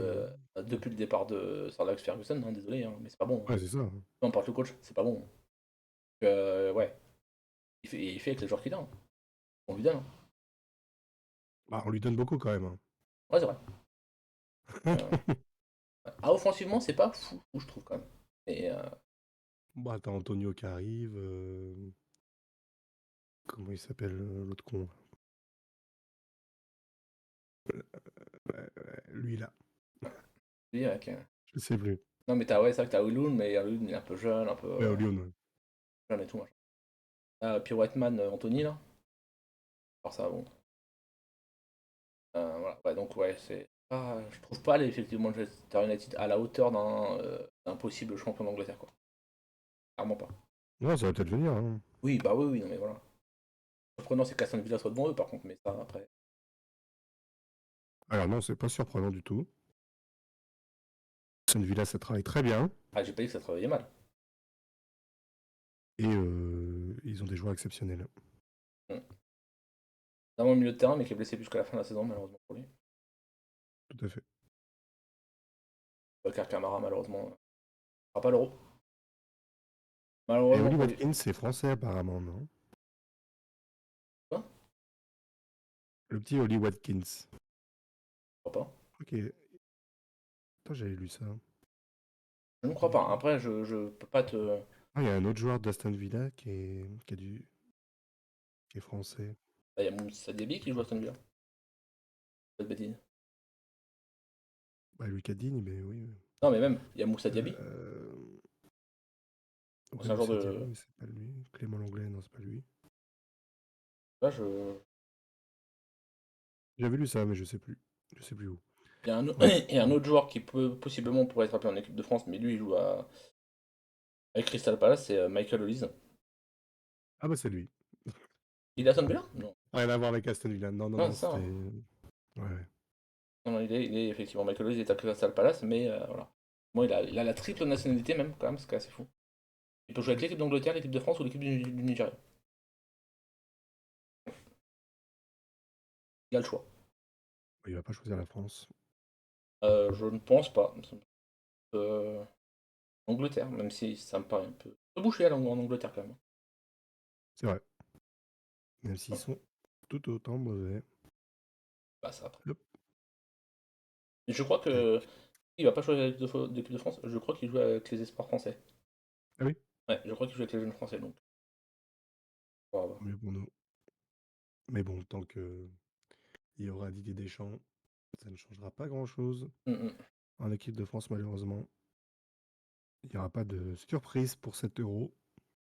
tue. depuis le départ de Sir Alex Ferguson, hein, désolé, hein, mais c'est pas bon. Ouais, c'est ça. Peu importe le coach, c'est pas bon. Donc, ouais, il fait avec les joueurs qu'il a, hein. On lui donne, hein. Bah, on lui donne beaucoup quand même, hein. Ouais, c'est vrai. Euh, Ah, offensivement, c'est pas fou, je trouve quand même. Et Bah, t'as Antonio qui arrive. Comment il s'appelle l'autre con? Lui là. lui, avec, Je sais plus. non, mais ouais, c'est vrai que t'as Ouloun, mais Ouloun, il est un peu jeune, un peu Ouais, au Lyon. Ouais. jeune et tout, machin. Puis Whiteman, Anthony, là. Alors ça, bon. Voilà. Ouais, donc, ouais, je trouve pas effectivement Manchester United à la hauteur d'un possible champion d'Angleterre, quoi. Clairement pas. Non, ça va peut-être venir, hein. Oui, bah oui, oui, non, mais voilà. Surprenant, c'est qu'Aston Villa soit devant eux, par contre, mais ça, après. Alors non, c'est pas surprenant du tout. Aston Villa, ça travaille très bien. Ah, j'ai pas dit que ça travaillait mal. Et ils ont des joueurs exceptionnels. Hmm. Notamment au milieu de terrain, mais qui est blessé jusqu'à la fin de la saison, malheureusement pour lui. Tout à fait. Bakar Kamara, malheureusement, fera pas l'euro. Et Malheureusement Oli pour lui. Watkins, c'est français apparemment, non? Quoi? Le petit Oli Watkins. Je crois pas. Ok. Attends, j'avais lu ça. Je ne crois pas. Après, je peux pas te. Ah, il y a un autre joueur d'Aston Villa qui est français. Bah, il y a Moussa Diaby qui joue à Aston Villa. Pas de bêtises. Bah, Lucas Digne, mais oui. Non, mais même, il y a Moussa Diaby. Euh... C'est Ouais, un joueur Moussa Diaby, de. mais c'est pas lui. Clément Langlais, non, c'est pas lui. Là, je. J'avais lu ça, mais je sais plus. Je sais plus où. Il y a un, Ouais. il y a un autre joueur qui peut possiblement pourrait être appelé en équipe de France, mais lui, il joue avec Crystal Palace, c'est Michael Olise. Ah bah c'est lui. Il est à Aston Villa? Non. Rien à voir avec Aston Villa. Non, non, Non, non, c'est ça, c'était. hein. Ouais. Non, non, il est effectivement Michael Olise, il est à Crystal Palace, mais voilà. Bon, il a la triple nationalité même, quand même, c'est assez fou. Il peut jouer avec l'équipe d'Angleterre, l'équipe de France ou l'équipe du Nigeria. Il a le choix. Il va pas choisir la France. Je ne pense pas. Euh, Angleterre, même si ça me paraît un peu bouché en Angleterre quand même. C'est vrai. Même s'ils sont tout autant mauvais. Bah, ça après. Hop, Et je crois tac. que il va pas choisir l'équipe de France. Je crois qu'il joue avec les espoirs français. Ah oui, Ouais, je crois qu'il joue avec les jeunes français donc. On va voir. mieux pour nous. Mais bon, tant que il y aura Didier Deschamps, ça ne changera pas grand-chose. Mm, mm. En équipe de France, malheureusement, il n'y aura pas de surprise pour cet euro.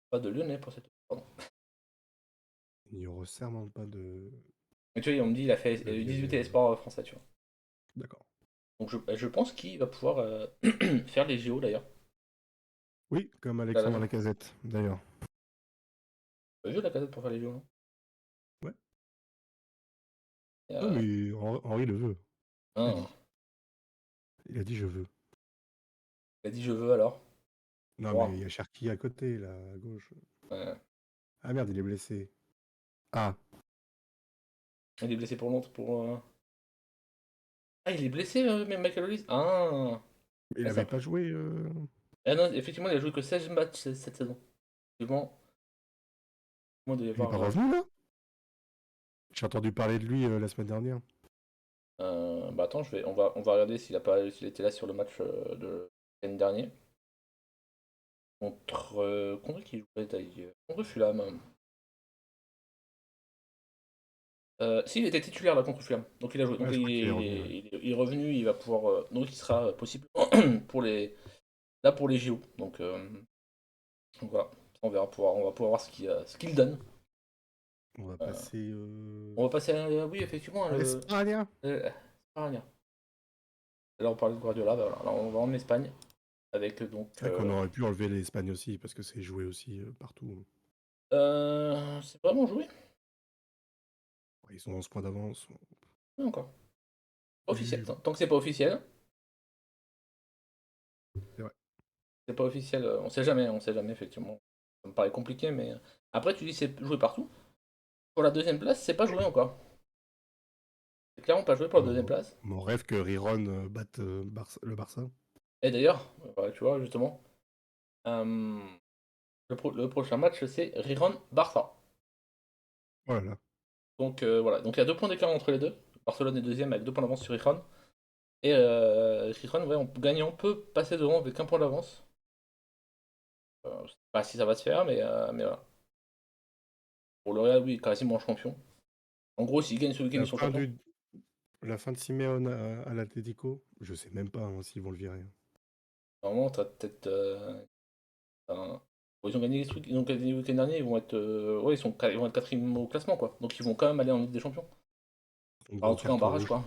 Pas de Lyonnais pour cette. Pardon. Il n'y aura sûrement pas de Mais tu vois, on me dit il a fait de 18 Lyonnais. espoirs français, tu vois. D'accord. Donc je pense qu'il va pouvoir faire les JO d'ailleurs. Oui, comme T'as Alexandre Lacazette, d'ailleurs. pas vu la casette pour faire les JO, non? Ouais. Et, Non, mais Henri le veut. Il a hein, dit. Il a dit je veux. il a dit je veux alors. Non, mais Wow. il y a Cherki à côté, là, à gauche. Ouais. Ah merde, il est blessé. Ah, Il est blessé pour l'autre pour. Ah, il est blessé, même Michael Olise. Ah, il ah, avait pas joué. ah non, effectivement, il a joué que 16 matchs cette saison. Effectivement, moi, il doit y Il est pas avoir. revenu là? J'ai entendu parler de lui la semaine dernière. Bah attends, on va regarder s'il était là sur le match de l'année dernière. Contre qui il jouait d'ailleurs? Contre Fulham. Si, il était titulaire là contre Fulham. Donc il a joué. Donc Ouais, je crois qu'il est revenu. Ouais. il est revenu, il va pouvoir. Donc il sera possible pour pour les JO. Donc voilà. On va pouvoir voir ce qu'il donne. On va Euh, passer on va passer oui, effectivement, à l'Espagne. Spagna. Là, on parlait de Guardiola, bah voilà. Là, on va en Espagne avec donc. C'est vrai qu'on aurait pu enlever l'Espagne aussi, parce que c'est joué aussi partout. C'est vraiment joué? Ouais, ils ont 11 points d'avance. Oui, encore. Officiel. Tant que c'est pas officiel, C'est vrai. c'est pas officiel. On sait jamais, effectivement. Ça me paraît compliqué, mais. Après, tu dis c'est joué partout. Pour la deuxième place, c'est pas joué encore. C'est clairement pas joué pour la deuxième place. Mon rêve que Riron batte le Barça. Et d'ailleurs, tu vois, justement, le prochain match, c'est Riron-Barça. Voilà. Donc voilà, donc il y a 2 points d'écart entre les deux. Barcelone est deuxième avec 2 points d'avance sur Rijon. Et Rijon, ouais, en gagnant, peut passer devant avec 1 point d'avance. Je sais pas si ça va se faire, mais voilà. Pour le Real, oui, quasiment champion. En gros, s'ils gagnent ce week-end, La ils sont fin, champions. la fin de Simeone à l'Atlético, je sais même pas s'ils vont le virer. Normalement, t'as peut-être. Bon, ils ont gagné ils ont gagné le week-end dernier, ils vont être. Ouais, ils vont être quatrième au classement, quoi. Donc ils vont quand même aller en Ligue des Champions. Un Enfin, en gros tout cas, en carton barrage, rouge quoi.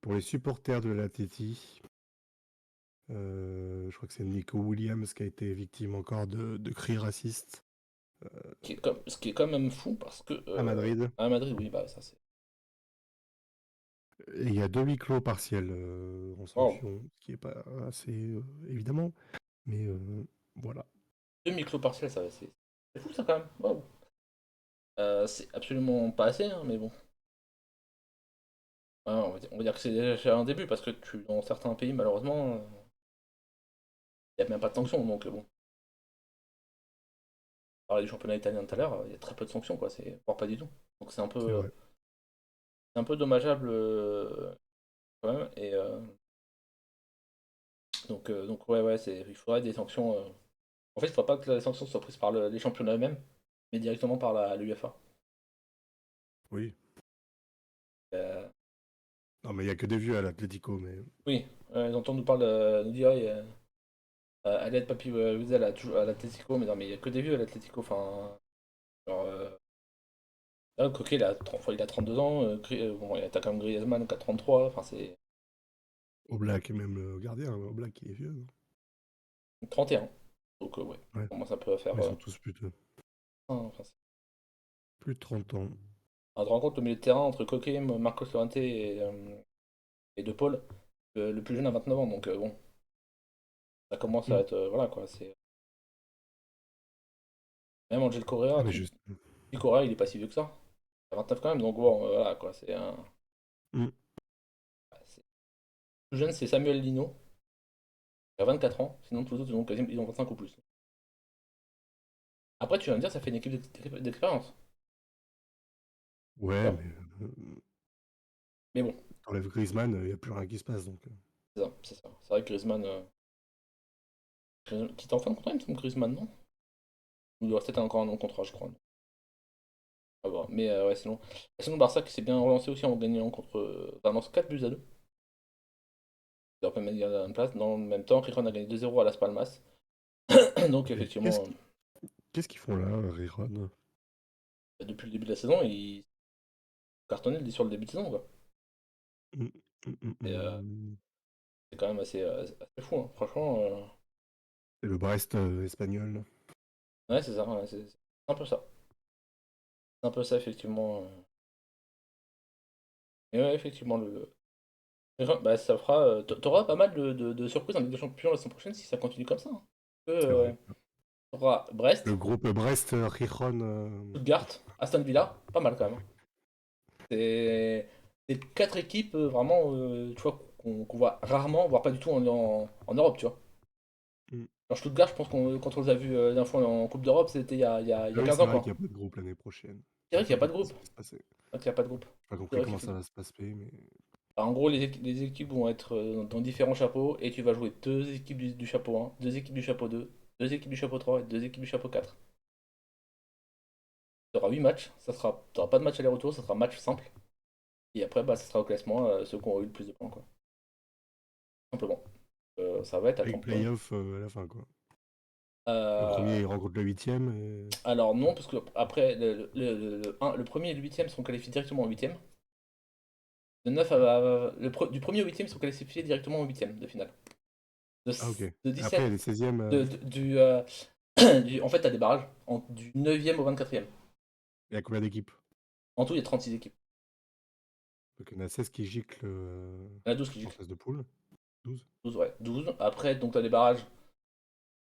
pour les supporters de l'Atleti. Je crois que c'est Nico Williams qui a été victime encore de cris racistes Ce qui est quand même fou parce que. à Madrid. À Madrid, oui, bah ça c'est. Et il y a 2 huis clos partiels en Wow. sanction, ce qui est pas assez évidemment. Mais voilà. Demi-clos partiel, ça va, c'est fou ça quand même. Waouh. C'est absolument pas assez, hein, mais bon. Ouais, on va dire que c'est déjà un début parce que dans certains pays, malheureusement, il n'y a même pas de sanctions. Donc bon, on parlait du championnat italien tout à l'heure, il y a très peu de sanctions, quoi. Voire pas du tout. Donc C'est vrai. c'est un peu dommageable quand même. Et donc ouais, il faudrait des sanctions. En fait, il ne faudrait pas que les sanctions soient prises par les championnats eux-mêmes, mais directement par l'UEFA. Oui. Euh, Non, mais il y a que des vieux à l'Atlético. Mais oui, ils entendent nous parler, nous dire. Allez, Papi Wiesel à l'Atlético, mais non, mais il n'y a que des vieux à l'Atlético. Enfin, genre, là, Coquet, il a 32 ans. Bon, t'as quand même Griezmann qui a 33. Enfin, c'est Oblak, même le gardien, Oblak qui est vieux. 31. Donc, ouais, Ouais. pour moi, ça peut faire. Ils sont tous Enfin, plus de 30 ans. on te rend compte le milieu de terrain entre Coquet, Marcos Llorente et De Paul. Le plus jeune a 29 ans, donc bon, ça commence à Mm. être. Voilà quoi. Même Angel Correa, Ah, mais juste. Correa, il est pas si vieux que ça. Il a 29 quand même, donc bon, voilà quoi. Mm. Le plus jeune, c'est Samuel Lino. Il a 24 ans, sinon tous les autres ils ont 25 ou plus. Après, tu vas me dire, ça fait une équipe d'expérience. Ouais, D'accord. mais Mais bon, t'enlèves Griezmann, il n'y a plus rien qui se passe. Donc, c'est ça, c'est ça. C'est vrai que Griezmann. Qui est en fin de contrat, il me semble, Griezmann, non? Ou il doit peut-être encore un an de contrat, je crois. À voir. Mais ouais, sinon, le Barça qui s'est bien relancé aussi en gagnant contre. Enfin, dans 4 buts à 2. Il leur permet de gagner une place. Dans le même temps, Rijon a gagné 2-0 à Las Palmas. Donc, mais effectivement, qu'est-ce qu'ils font là, Riron? depuis le début de la saison, ils cartonnaient sur le début de saison, quoi. Mm, mm, mm, Et mm. c'est quand même assez fou, hein. Franchement, C'est le Brest espagnol. ouais, c'est ça, ouais, c'est un peu ça. C'est un peu ça, effectivement. Et ouais, effectivement, bah, ça fera. T'auras pas mal de surprises en Ligue des Champions la semaine prochaine si ça continue comme ça, hein. C'est vrai. T'auras Le Brest, groupe Brest, Rijon. Stuttgart, Aston Villa, pas mal quand même, hein. C'est 4 équipes vraiment, tu vois, qu'on voit rarement, voire pas du tout en Europe, tu vois. Mm. Alors Stuttgart, je pense qu'on quand on les a vus la dernière fois en Coupe d'Europe, c'était il y a Ah oui, 15 c'est ans, vrai qu'il quoi. n'y a pas de groupe l'année prochaine. C'est Je vrai sais qu'il n'y a pas pas de comment groupe. ça va se passer. C'est vrai qu'il n'y a pas de groupe. J'ai pas C'est compris vrai comment ça qu'effectivement. va se passer, mais. En gros, les équipes vont être dans différents chapeaux et tu vas jouer 2 équipes du chapeau 1, 2 équipes du chapeau 2, 2 équipes du chapeau 3 et 2 équipes du chapeau 4. Tu auras 8 matchs, t'auras pas de match aller-retour, ça sera match simple. Et après, bah, ça sera au classement ceux qui ont eu le plus de points, quoi. Simplement. Ça va être à Avec champion. playoff à la fin, quoi. Le premier, Euh, il rencontre le huitième. Et... alors non, parce que après, le premier et le huitième sont qualifiés directement en huitième. De 9 du premier au huitième sont qualifiés directement en huitième de finale. De, Ah, ok. de Après, 17, les 16e. en fait, t'as des barrages du 9e au 24e. Il y a combien d'équipes? En tout, il y a 36 équipes. Donc on a 16 qui giclent Il y en a 12 qui en giclent. phase de poule. 12. 12, ouais. 12. Après, donc tu as des barrages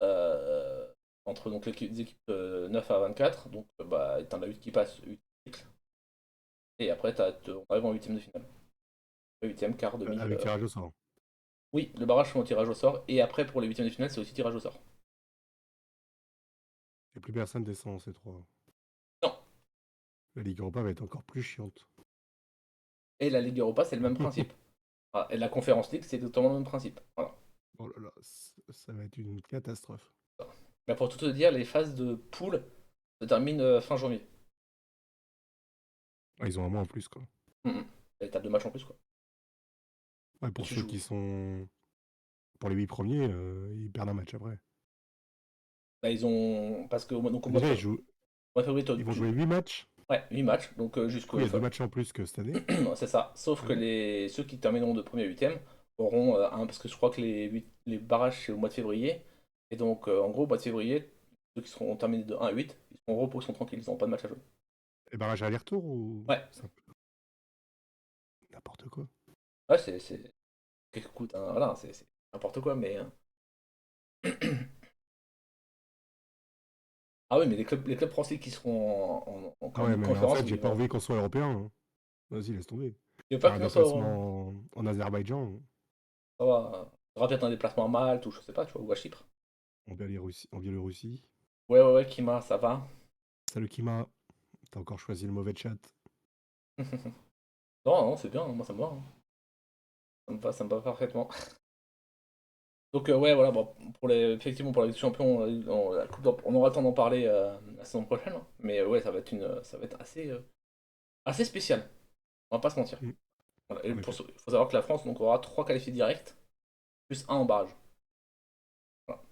euh, entre donc, les équipes 9 à 24. Donc, bah, t'en as 8 qui passent, 8 qui giclent. Et après, on arrive en huitième de finale. Huitième, quart, demi. Avec tirage au sort. Oui, le barrage sont au tirage au sort. Et après, pour les huitièmes de finale, c'est aussi tirage au sort. Et plus personne descend en C3. Non. La Ligue Europa va être encore plus chiante. Et la Ligue Europa, c'est le même principe. Voilà. Et la Conférence League, c'est exactement le même principe. Voilà. Oh là là, ça va être une catastrophe. Mais pour tout te dire, les phases de poule se terminent fin janvier. Ah, ils ont un mois en plus, quoi. Et t'as 2 matchs en plus, quoi. Ouais, pour tu ceux joues. qui sont. Pour les 8 premiers, ils perdent un match après. Là, ils ont. Parce que donc, au mois de Déjà, février, au mois de février, ils vont jouer 8 matchs. Ouais, 8 matchs, donc Du coup, il y a 2 matchs en plus que cette année. C'est ça. Sauf que ceux qui termineront de premier à huitième auront un. Parce que je crois que les barrages, c'est au mois de février. Et donc, en gros, au mois de février, ceux qui seront terminés de 1 à 8, ils seront au repos, ils sont tranquilles, ils n'auront pas de match à jouer. Les barrages aller-retour ou. Ouais. N'importe quoi. Ouais, écoute, hein, voilà, c'est n'importe quoi, mais. Ah oui, mais les clubs français qui seront en Ah ouais, mais en conférence, fait, j'ai pas envie qu'on soit européen. Hein. Vas-y, laisse tomber. il veut pas Faire un que ça soit. déplacement en Azerbaïdjan, Ça va. Il y aura peut-être un déplacement à Malte ou je sais pas, tu vois, ou à Chypre. en Biélorussie. Ouais, ouais, ouais, Kima, ça va. Salut Kima, t'as encore choisi le mauvais chat. Non, non, c'est bien, moi ça me va. Hein. Ça me va parfaitement. Donc, ouais, voilà, bon, effectivement, pour la Ligue des Champions, on aura le temps d'en parler la saison prochaine. Hein. Mais ouais, ça va être assez spécial. On va pas se mentir. Mm. Voilà. Et En il effet. faut savoir que la France donc, aura 3 qualifiés directs, plus un en barrage. Voilà.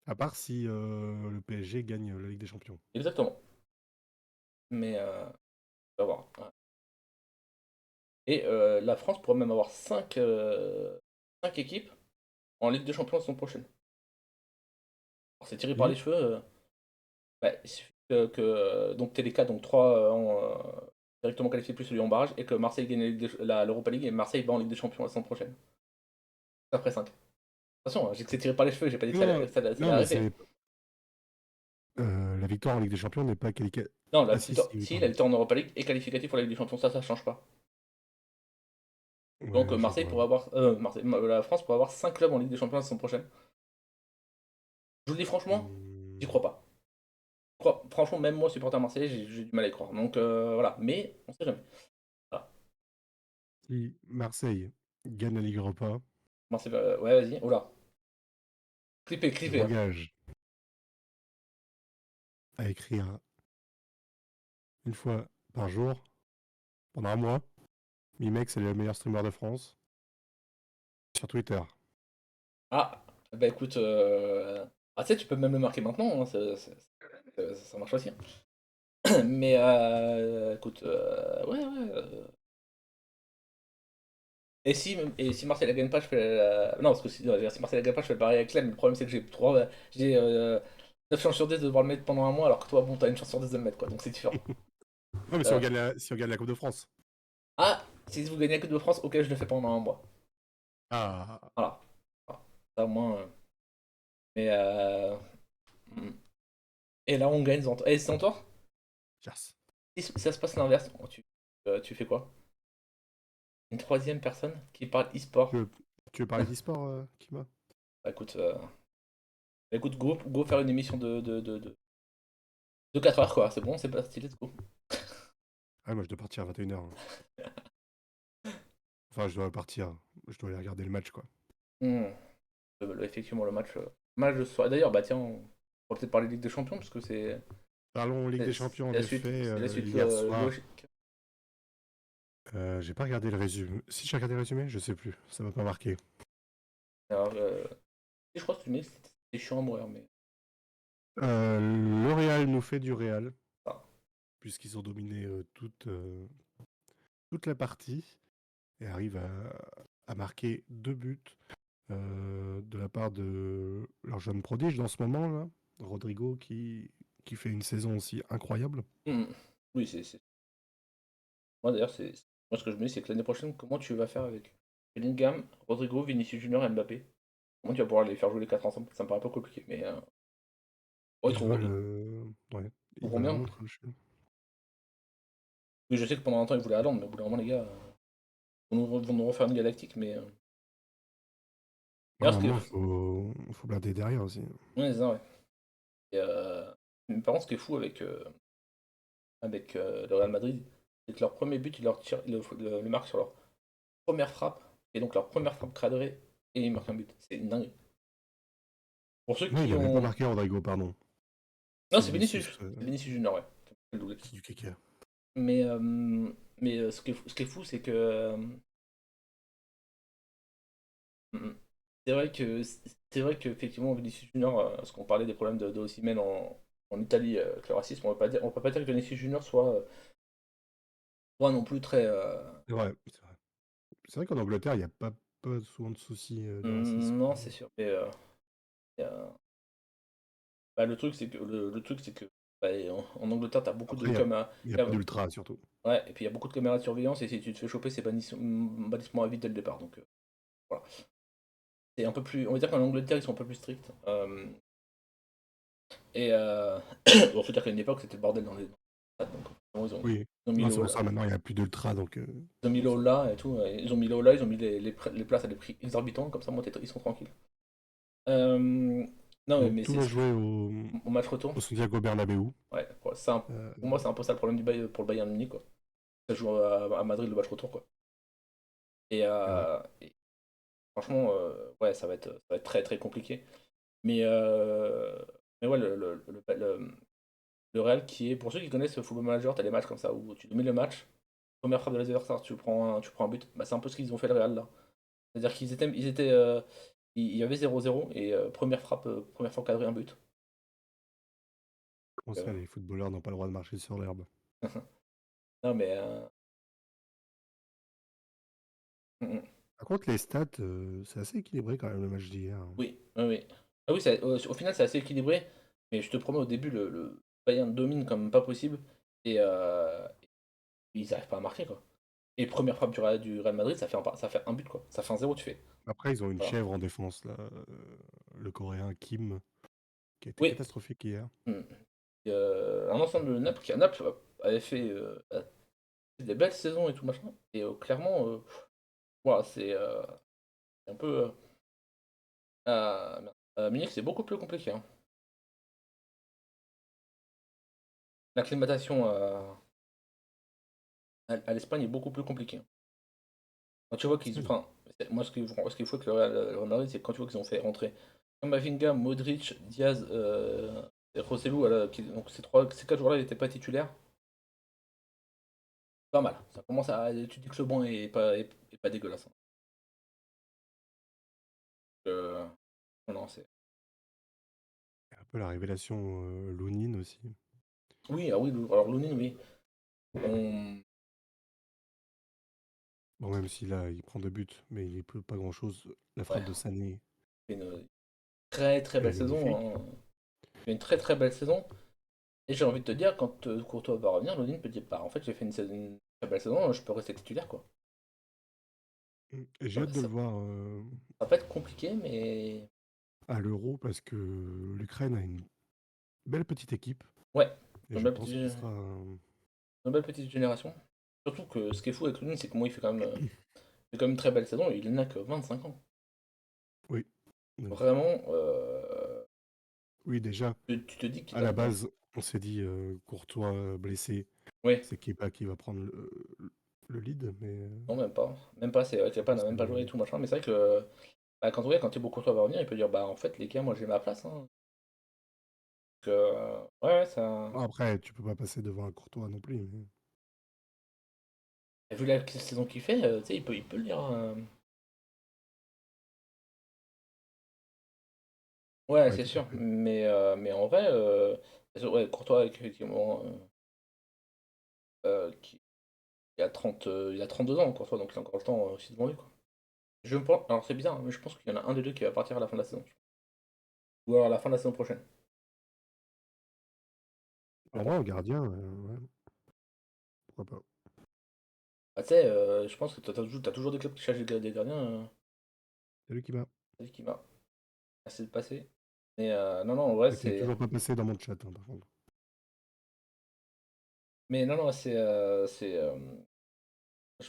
À part si le PSG gagne la Ligue des Champions. Exactement. Mais, on va voir. Ouais. Et la France pourrait même avoir 5 équipes en Ligue des Champions la saison prochaine. Alors, c'est tiré par les cheveux. Bah, il suffit donc t'aies les 4, donc 3 directement qualifiés plus celui en barrage, et que Marseille gagne l'Europa League et Marseille va en Ligue des Champions la saison prochaine. Après 5. Attention, hein, j'ai que c'est tiré par les cheveux, j'ai pas dit que ça Non, allait ça allait non, mais arriver. c'est. La victoire en Ligue des Champions n'est pas qualifiée. Non, la Ah si, victoire, si, la pardon. victoire en Europa League est qualificative pour la Ligue des Champions, ça change pas. Donc Ouais, je Marseille vois. pourrait avoir. La France pourrait avoir 5 clubs en Ligue des Champions la saison prochaine. Je vous le dis franchement, j'y Hmm. crois pas. Franchement, même moi, supporter marseillais, j'ai du mal à y croire. Donc voilà, mais on sait jamais. Voilà. Si Marseille gagne la Ligue Europa, Marseille, ouais, vas-y. Oula. je Clippé. Hein. m'engage à écrire une fois par jour, pendant un mois, Mimex est le meilleur streamer de France, sur Twitter. Ah, bah écoute, ah, tu sais, tu peux même le marquer maintenant, hein, ça marche aussi. Hein. Mais écoute, ouais, ouais. Et si Marseille la gagne pas, je fais non, parce que si Marseille la gagne pas, je fais pareil avec Clem. Mais le problème, c'est que j'ai 9 chances sur 10 de devoir le mettre pendant un mois, alors que toi, bon, t'as une chance sur 10 de le mettre, quoi, donc c'est différent. Non, mais si on gagne la Coupe de France. Ah, si vous gagnez la Coupe de France, ok, je le fais pendant un mois. Ah, Voilà. Voilà. Ça, au moins. Mais hmm. Et là, on gagne. Et c'est en toi? yes. Si ça se passe l'inverse, tu fais quoi? Une troisième personne qui parle e-sport. Tu veux parler d'e-sport, Kima? Bah, écoute, go faire une émission de 4 heures, quoi. C'est bon, c'est parti, let's go. Ah, moi je dois partir à 21h. Enfin, je dois partir. Je dois aller regarder le match, quoi. Hmm. Effectivement, le match de soir. D'ailleurs, bah tiens, on va peut-être parler de Ligue des Champions, parce que c'est Parlons Ligue des c'est Champions, en la suite, effet, c'est la suite hier soir. logique. J'ai pas regardé le résumé. Si j'ai regardé le résumé, je sais plus. Ça m'a pas marqué. Alors, je crois que c'était chiant à mourir, mais. Le Real nous fait du Real. Ah. Puisqu'ils ont dominé toute la partie. Et arrivent à marquer 2 buts de la part de leur jeune prodige dans ce moment-là. Rodrigo qui fait une saison aussi incroyable. Oui, Moi, d'ailleurs, c'est Moi, ce que je me dis, c'est que l'année prochaine, comment tu vas faire avec Bellingham, Rodrigo, Vinicius Junior et Mbappé? Comment tu vas pouvoir les faire jouer les 4 ensemble? Ça me paraît un peu compliqué, mais ouais, Ils veulent, ouais, ils ils trouveront veulent un bien. autre, je sais. Oui, je sais que pendant un temps, ils voulaient Haaland, mais au bout d'un moment, les gars, vont nous refaire une galactique, mais. À un D'ailleurs, ce que. moment, faut blinder derrière aussi. Ouais, c'est ça, ouais. Et, mais par contre, ce qui est fou avec le Real Madrid, c'est que leur premier but, ils leur tirent, le marquent sur leur première frappe, et donc leur première frappe cadrée, et ils marquent un but. C'est une dinguerie. Pour ceux Non, il qui a même pas ont. marqué Rodrigo, pardon. Non, C'est c'est Vinicius. Vinicius. C'est Vinicius Junior, ouais. C'est le doublé. C'est du caca. Mais, ce qui est fou, c'est que. Mm, c'est vrai que c'est vrai qu'effectivement Vinicius Junior, parce qu'on parlait des problèmes de Osimhen en Italie avec le racisme, on peut pas dire que Vinicius Junior soit non plus très C'est vrai, c'est vrai. C'est vrai qu'en Angleterre, il n'y a pas souvent de soucis de racisme. non, c'est sûr. Mais y a- bah, le truc c'est que bah, en Angleterre t'as beaucoup de Après, caméras. il y a pas d'ultra, surtout. Ouais, et puis il y a beaucoup de caméras de surveillance et si tu te fais choper c'est bannissement à vie dès le départ. Donc voilà. C'est un peu plus. On va dire qu'en Angleterre ils sont un peu plus stricts. Et bon, faut dire qu'à une époque c'était le bordel dans les stades, donc Oui. ils ont mis Non, c'est l'eau pour là. ça, maintenant, il n'y a plus d'ultra, donc Ils ont mis l'eau là et tout. Ils ont mis l'eau là, ils ont mis les places à des prix exorbitants, comme ça moi ils sont tranquilles. Non donc mais tout c'est va ce jouer au, au match retour. au Santiago Bernabéu. Ouais, Euh, pour moi c'est un peu ça le problème pour le Bayern Munich quoi. Ça joue à Madrid le match retour quoi. c'est vrai. Et franchement ouais ça va être très très compliqué. Mais ouais le Real qui est pour ceux qui connaissent le Football Manager, t'as des matchs comme ça où tu domines le match. Première frappe de l'adversaire, tu prends un but. Bah, c'est un peu ce qu'ils ont fait le Real là. C'est-à-dire il y avait 0-0 et première frappe cadrée, un but. Comment Euh, ça, les footballeurs n'ont pas le droit de marcher sur l'herbe? non mais mm, mm. Par contre, les stats, c'est assez équilibré quand même le match d'hier, hein. Oui, oui, oui. Ah oui, au final c'est assez équilibré, mais je te promets au début le Bayern domine comme pas possible et ils arrivent pas à marquer quoi. Et première frappe du Real Madrid, ça fait un but quoi. Ça fait un zéro tu fais. Après, ils ont une Voilà. chèvre en défense, là. Le Coréen Kim, qui a été Oui. catastrophique hier. Mm. Un ensemble de Naples Naples avait fait des belles saisons et tout machin. Et clairement, voilà, c'est un peu. Munich, c'est beaucoup plus compliqué, hein. L'acclimatation à l'Espagne est beaucoup plus compliquée, hein. Quand tu vois qu'ils. C'est Enfin, moi, ce qu'il faut que le Real Madrid, c'est quand tu vois qu'ils ont fait rentrer Camavinga, Modric, Diaz et Joselu, donc ces quatre joueurs-là, ils n'étaient pas titulaires. Pas mal. Ça commence à. Tu dis que le banc est pas dégueulasse, hein. Euh, non, c'est. un peu la révélation Lounine aussi. Oui, ah oui, alors Lunin, oui. On... Bon, même si là, il prend 2 buts, mais il peut pas grand-chose. La Ouais, frappe de Sané fait une très très est belle saison, magnifique. hein. Fait une très très belle saison. Et j'ai envie de te dire, quand Courtois va revenir, Lunin peut dire, bah en fait j'ai fait une très belle saison, je peux rester titulaire quoi. Et j'ai Ça, hâte de le ça- voir ça va pas être compliqué, mais à l'Euro parce que l'Ukraine a une belle petite équipe ouais, et une je belle pense petite, qu'il sera. une belle petite génération. Surtout que ce qui est fou avec Lunin, c'est que moi il fait quand même une très belle saison et il n'a que 25 ans. Oui. Oui, Vraiment, oui, déjà, tu te dis qu'il à a. la base, on s'est dit Courtois blessé, Ouais, c'est Kepa qui va prendre le lead, mais non, même pas. Même pas, c'est vrai que je Kepa pense n'a que même pas joué et tout machin, mais c'est vrai que bah, quand Thibaut Courtois va revenir, il peut dire, bah en fait les gars, moi j'ai ma place, hein. Donc, ouais, ouais, ça. bon, après, tu peux pas passer devant un Courtois non plus. Mais Vu la saison qu'il fait, tu sais, il peut le dire, hein. Ouais, ouais, c'est tout à sûr. fait. Mais en vrai, ouais, Courtois, effectivement, qui il a 32 ans, Courtois, donc il a encore le temps aussi devant lui, quoi. Je pense, alors c'est bizarre, hein, mais je pense qu'il y en a un des deux qui va partir à la fin de la saison. Ou alors à la fin de la saison prochaine. Je En vrai, pense. en gardien, ouais, pourquoi pas. Bah, tu sais, je pense que t'as toujours des clubs qui cherchent des gardiens. Salut Kima. C'est qui m'a assez de passer. Mais non, non, ouais, Et t'es c'est. toujours pas passé dans mon chat, hein, par contre. Mais non, non, c'est. Je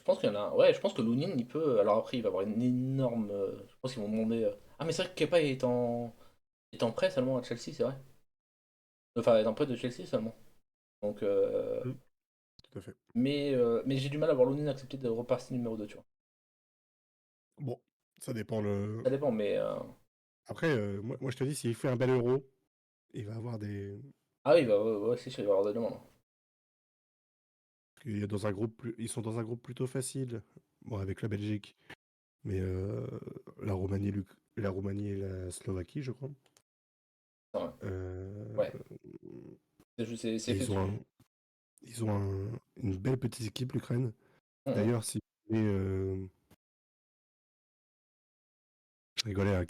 pense qu'il y en a un. Ouais, je pense que Lounine, il peut. Alors après, il va avoir une énorme. Je pense qu'ils vont demander. Ah, mais c'est vrai que Kepa est en prêt seulement à Chelsea, c'est vrai. Enfin, est en prêt de Chelsea seulement. Donc. Mm, tout à fait. Mais j'ai du mal à voir Lounine accepter de repasser numéro 2, tu vois. Bon, ça dépend le. Ça dépend, mais. Après, moi je te dis, s'il fait un bel euro, il va avoir des. Ah oui, bah, ouais, ouais, c'est sûr, il va y avoir des demandes. Parce qu'il y a dans un groupe Ils sont dans un groupe plutôt facile. Bon, avec la Belgique. Mais la Roumanie, la Roumanie et la Slovaquie, je crois. Enfin, Euh, ouais, c'est et fait. ils ont une belle petite équipe, l'Ukraine. Hum, hum. D'ailleurs, si vous voulez, je rigolais, hein,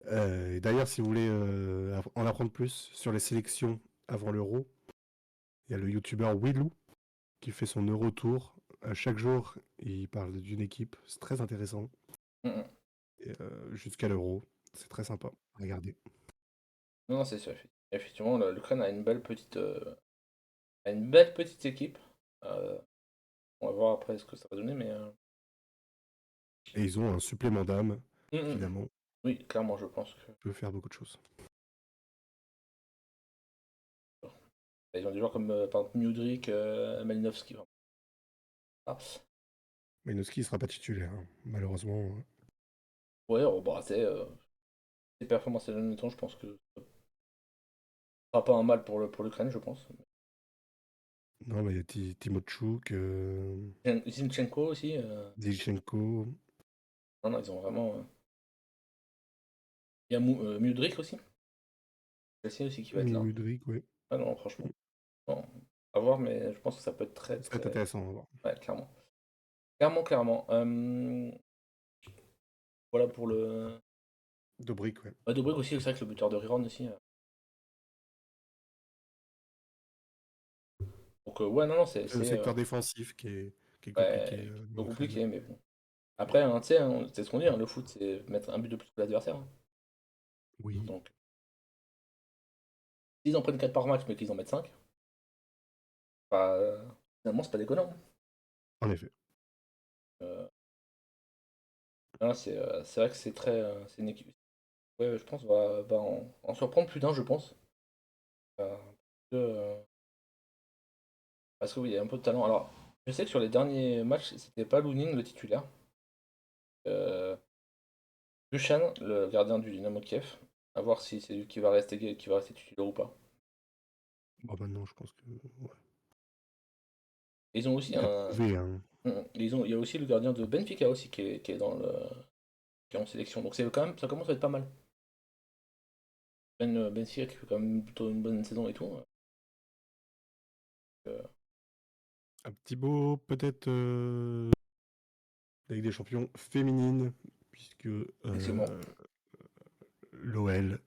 et d'ailleurs, si vous voulez en apprendre plus sur les sélections avant l'Euro, il y a le youtubeur Willou qui fait son Euro Tour. Chaque jour, il parle d'une équipe. C'est très intéressant. Hum, hum. Et, jusqu'à l'Euro. C'est très sympa. Regardez. Non, non, c'est sûr. Effectivement, l'Ukraine a une belle petite équipe. Euh, on va voir après ce que ça va donner, mais. Et ils ont un supplément d'âme, Hum, hum. évidemment. Oui, clairement, je pense que. Peut faire beaucoup de choses. Ils ont des joueurs comme par exemple Mudryk, Malinowski. Enfin, ah. Malinowski ne sera pas titulaire, hein, malheureusement. Ouais, oh, bah, les performances ces derniers temps, je pense que ça sera pas un mal pour l'Ukraine, je pense. Non, mais il y a Timo Tchouk, Zinchenko aussi. Zilchenko, Non, non, ils ont vraiment. Il y a Mudryk aussi. Chelsea aussi qui va être là. Mudryk, ouais. Ah non, franchement. Bon, à voir, mais je pense que ça peut être très, Ça va être très. intéressant à voir. Ouais, clairement. Clairement, clairement. Voilà pour le. Dobrik, ouais. Ouais, Dobrik aussi, c'est vrai que le buteur de Riron aussi. Donc, ouais, non, non, C'est le secteur défensif qui est compliqué ouais, en peu Ukraine. compliqué, mais bon. Après, hein, tu sais, c'est ce qu'on dit, hein, le foot, c'est mettre un but de plus que l'adversaire, hein. Oui, Donc, s'ils en prennent 4 par match, mais qu'ils en mettent 5, bah, finalement, c'est pas déconnant. en effet. Euh, non, c'est vrai que c'est une équipe. Ouais, je pense va en surprendre plus d'un, je pense. Euh, euh, parce que oui, il y a un peu de talent. Alors, je sais que sur les derniers matchs, c'était pas Lunin le titulaire. Euh, Dushan, le gardien du Dynamo Kiev. À voir si c'est lui qui va rester titulaire ou pas. Bon, maintenant, je pense que. Ouais. Et ils ont aussi Il a un. prouvé, hein. Il y a aussi le gardien de Benfica aussi qui est qui est en sélection. Donc c'est quand même, ça commence à être pas mal. Benfica qui fait quand même plutôt une bonne saison et tout. Euh, Un petit mot, peut-être, la Ligue des Champions féminine, puisque Effectivement. l'OL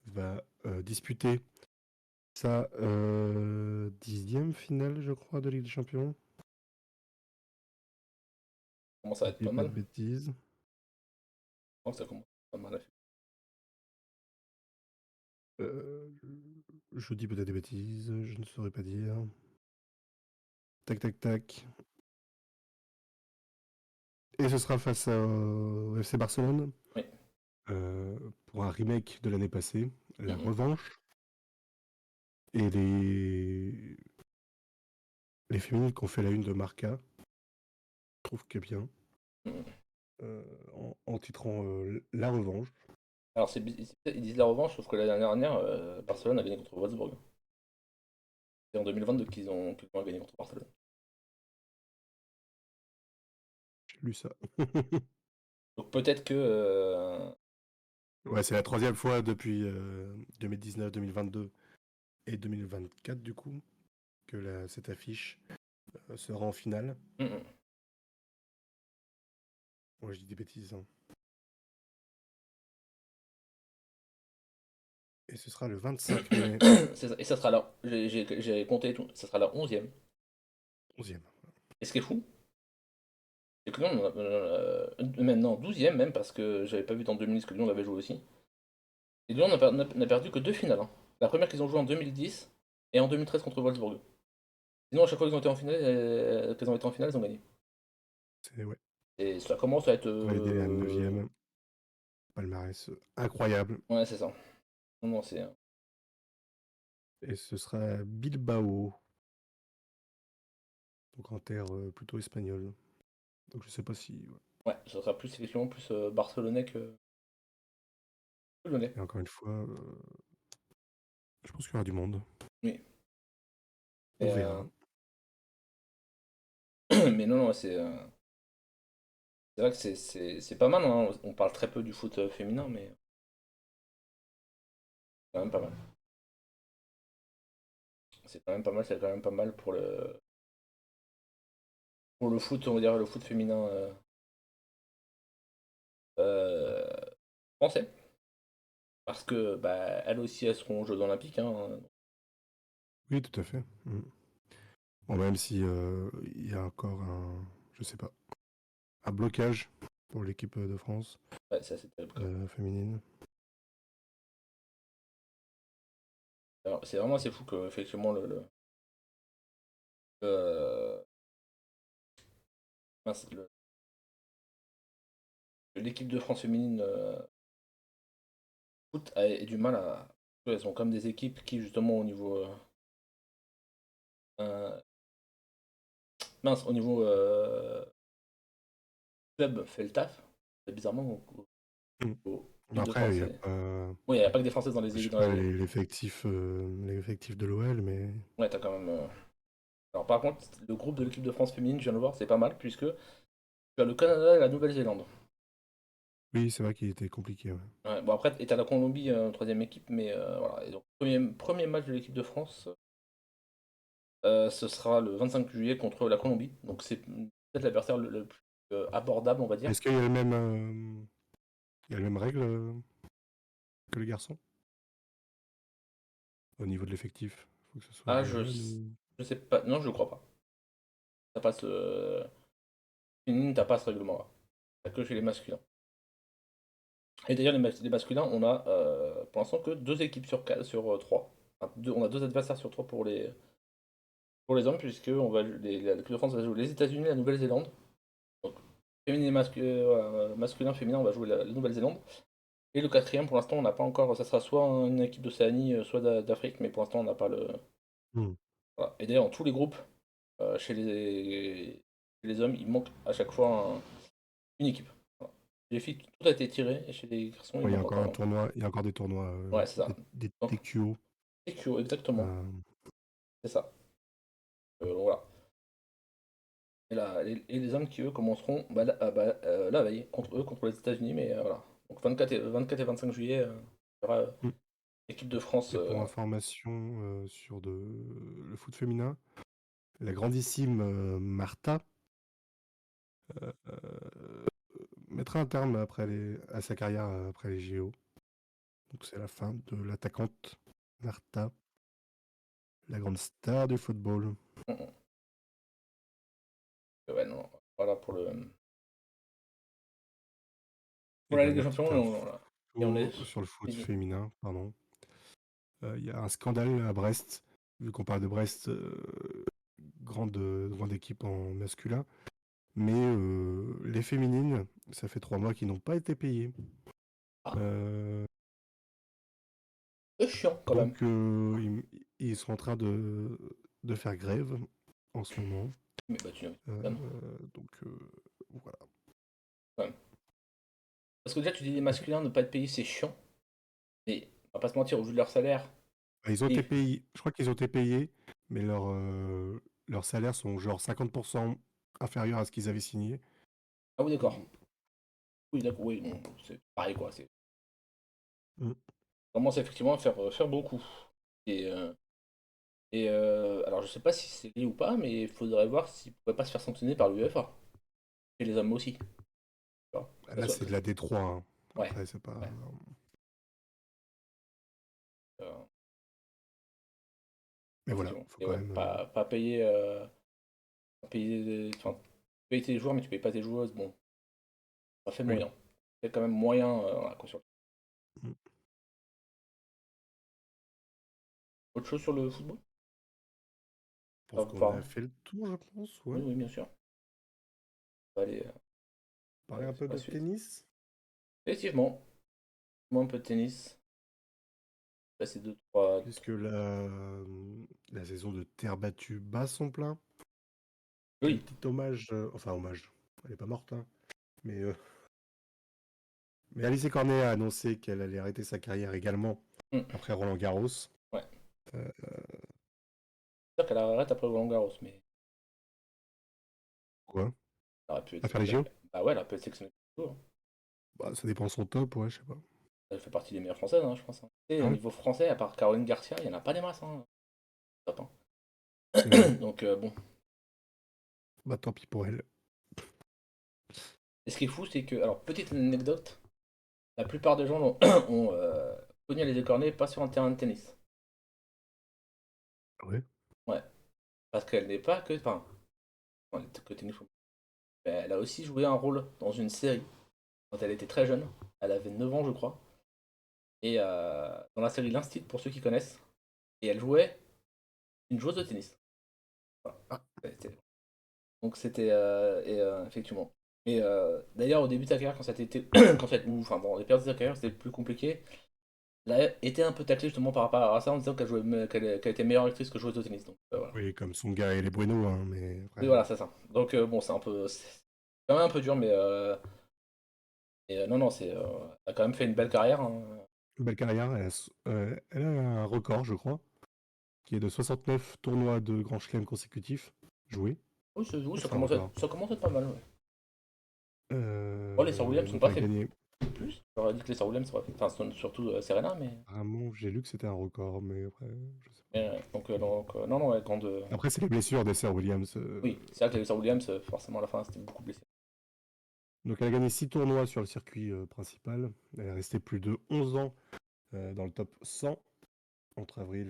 va disputer sa 10e finale, je crois, de Ligue des Champions. Ça commence à Je être dis pas pas de mal. bêtises. Je pense que ça commence à être pas mal. Euh, je dis peut-être des bêtises, je ne saurais pas dire. Tac, tac, tac. Et ce sera face au FC Barcelone Oui. euh, pour un remake de l'année passée, La Mhm. Revanche. Et les féminines qui ont fait la une de Marca, je trouve que bien, Mhm. en titrant La Revanche. Alors ils disent la revanche, sauf que l'année dernière, Barcelone a gagné contre Wolfsburg. C'est en 2022 qu'ils ont gagné contre Barcelone. J'ai lu ça. Donc peut-être que. Ouais, c'est la troisième fois depuis 2019, 2022 et 2024 du coup que cette affiche sera en finale. Mhm. Moi je dis des bêtises, hein. Et ce sera le 25 mai. C'est ça. Et ça sera là. J'ai compté et tout. Ça sera la 11e. 11e. Et ce qui est fou, c'est que Lyon, maintenant 12e même, parce que j'avais pas vu dans 2010 que Lyon avait joué aussi. Et Lyon n'a perdu que 2 finales, hein. La première qu'ils ont joué en 2010 et en 2013 contre Wolfsburg. Sinon, à chaque fois qu'ils ont été en finale, ils ont gagné. Ouais. Et ça commence à être. Validé à 9e. Palmarès incroyable. Ouais, c'est ça. Non, non, c'est. Et ce sera Bilbao. Donc en terre plutôt espagnole. Donc je sais pas si. Ouais. Ouais, ça sera plus effectivement plus barcelonais que lyonnais. Et encore une fois, je pense qu'il y aura du monde. Oui. On Et, verra. mais non, non, c'est vrai que c'est pas mal, hein. On parle très peu du foot féminin, mais c'est quand même pas mal. C'est quand même pas mal, c'est quand même pas mal pour le foot, on va dire le foot féminin euh, français. Parce que bah elles aussi elles seront aux Jeux Olympiques, hein. Oui, tout à fait. Bon, même si il y a encore un, je sais pas, un blocage pour l'équipe de France Ouais, c'est assez terrible, quoi. féminine. Alors, c'est vraiment assez fou que effectivement le- mince, l'équipe de France féminine foot ait du mal à. Elles ont comme des équipes qui justement au niveau euh, mince, au niveau club fait le taf. Bizarrement Mm. au Mais équipe de après, il France. y a pas, Oui, il n'y a pas que des Françaises je sais dans pas les. l'effectif de l'OL, mais Ouais, t'as quand même. Alors par contre, le groupe de l'équipe de France féminine, je viens de le voir, c'est pas mal puisque tu as le Canada et la Nouvelle-Zélande. oui, c'est vrai qu'il était compliqué. Ouais. Ouais, bon après, et t'as la Colombie en troisième équipe, mais voilà. Et donc, premier match de l'équipe de France, ce sera le 25 juillet contre la Colombie. Donc c'est peut-être l'adversaire le plus abordable, on va dire. Est-ce qu'il y a les mêmes règles que les garçons au niveau de l'effectif? Faut que ce soit Ah, jeune ou. je sais pas. Non, je crois pas. T'as pas ce. T'as pas ce règlement-là. T'as que chez les masculins. Et d'ailleurs, les masculins, on a pour l'instant que 2 équipes sur 3. Enfin, on a 2 adversaires sur 3 pour les hommes, puisque l'équipe de France va jouer les États-Unis et la Nouvelle-Zélande. Donc, féminin et masculin, féminin, on va jouer la Nouvelle-Zélande. Et le quatrième, pour l'instant, on n'a pas encore. Ça sera soit une équipe d'Océanie, soit d'Afrique, mais pour l'instant, on n'a pas le. Hmm. Voilà. Et d'ailleurs, dans tous les groupes, chez les hommes, il manque à chaque fois une équipe. Voilà. Les filles, tout a été tiré, et chez les garçons, il Ouais, il y a manque encore encore un un. tournoi, il y a encore des tournois, Ouais, c'est ça. des Donc, TQO. TQO, exactement. euh, C'est ça. Voilà. Et les hommes qui, eux, commenceront la veille, contre les États-Unis, mais voilà. Donc 24 et 25 juillet, il y aura hmm. l'équipe de France. Et pour information sur le foot féminin, la grandissime Martha mettra un terme à sa carrière après les JO. Donc c'est la fin de l'attaquante Martha, la grande star du football. Mm, mm. Ouais, non, voilà pour Et la Ligue des dernière Champions, petite voilà. Et on est info sur le foot fini. féminin, pardon. Il y a un scandale à Brest, vu qu'on parle de Brest, grande équipe en masculin. Mais les féminines, ça fait 3 mois qu'ils n'ont pas été payées. Ah, Euh, c'est chiant quand même. donc ils sont en train de faire grève en ce moment. Mais bah tu Euh, m'étonnes, donc voilà. quand même. Parce que déjà, tu dis les masculins ne pas être payés, c'est chiant. Mais on va pas se mentir, au vu de leur salaire. Bah, ils ont été Et... payés, je crois qu'ils ont été payés, mais leurs salaires sont genre 50% inférieurs à ce qu'ils avaient signé. Ah oui, d'accord. Oui, d'accord, oui, bon, c'est pareil quoi. C'est Mm. commence effectivement à faire beaucoup. Et, alors, je sais pas si c'est lié ou pas, mais il faudrait voir s'ils pourraient pas se faire sanctionner par l'UEFA. Et les hommes aussi. Tu vois. Là, c'est de la D3, hein. Ouais, Après, c'est pas. ouais. Euh, Mais voilà, effectivement. faut Et quand ouais, même. pas payer. Enfin, tu payes tes joueurs, mais tu payes pas tes joueuses. Bon, ça fait Oui. moyen. Ça fait quand même moyen voilà, quoi, Mm. autre chose sur le football? Je pense qu'on Enfin, a fait le tour, je pense, oui, ouais. oui, bien sûr. On va aller Parler un sur peu la de suite. tennis. Effectivement, moi un peu de tennis. Passer 2-3. Puisque la saison de terre battue bat son plein. Un Oui, petit hommage, enfin hommage, elle est pas morte, hein, mais Alice Cornet a annoncé qu'elle allait arrêter sa carrière également mm, après Roland Garros. ouais. Euh, C'est sûr qu'elle arrête après Roland Garros, mais quoi? elle aurait pu être À faire les sélectionnée. JO? Bah ouais, elle aurait pu être sélectionnée pour le tour. Bah, ça dépend de son top, ouais, je sais pas. Elle fait partie des meilleures françaises, hein, je pense, hein. Et Ah au ouais? niveau français, à part Caroline Garcia, il y en a pas des masses, hein. Top, hein. Ouais. Donc bon. Bah tant pis pour elle. Et ce qui est fou, c'est que, alors petite anecdote, la plupart des gens ont connu Alizé Cornet pas sur un terrain de tennis. Ah ouais? Ouais, parce qu'elle n'est pas que, enfin, elle est que tennis. Mais elle a aussi joué un rôle dans une série quand elle était très jeune. Elle avait 9 ans, je crois. Et dans la série L'Instit, pour ceux qui connaissent. Et elle jouait une joueuse de tennis. Voilà. Ah, Donc c'était effectivement. Et d'ailleurs, au début de sa carrière, quand ça était quand ça, ou enfin dans les périodes de sa carrière, c'était plus compliqué. Elle a été un peu taclée justement par rapport à ça en disant qu'elle jouait, qu'elle était meilleure actrice que joueuse de tennis. Donc voilà. oui, comme son gars et les Bueno, hein, mais Oui, après, voilà, c'est ça. Donc bon, c'est quand même un peu dur, mais non, non, elle a quand même fait une belle carrière, hein. belle carrière. Elle a un record, je crois, qui est de 69 tournois de Grand Chelem consécutifs joués. Oui, Ça, ça c'est un commence à record. ça commence à être pas mal. Ouais. Oh, les sœurs Williams sont Donc pas elle a fait gagné. plus. J'aurais dit que les sœurs Williams, enfin, surtout Serena, mais. Apparemment, j'ai lu que c'était un record, mais après, je sais pas. Donc, non, non, ouais, grande. Après, c'est les blessures des sœurs Williams. Oui, c'est vrai que les sœurs Williams, forcément, à la fin, c'était beaucoup blessé. Donc, elle a gagné 6 tournois sur le circuit principal. Elle est restée plus de 11 ans dans le top 100 entre avril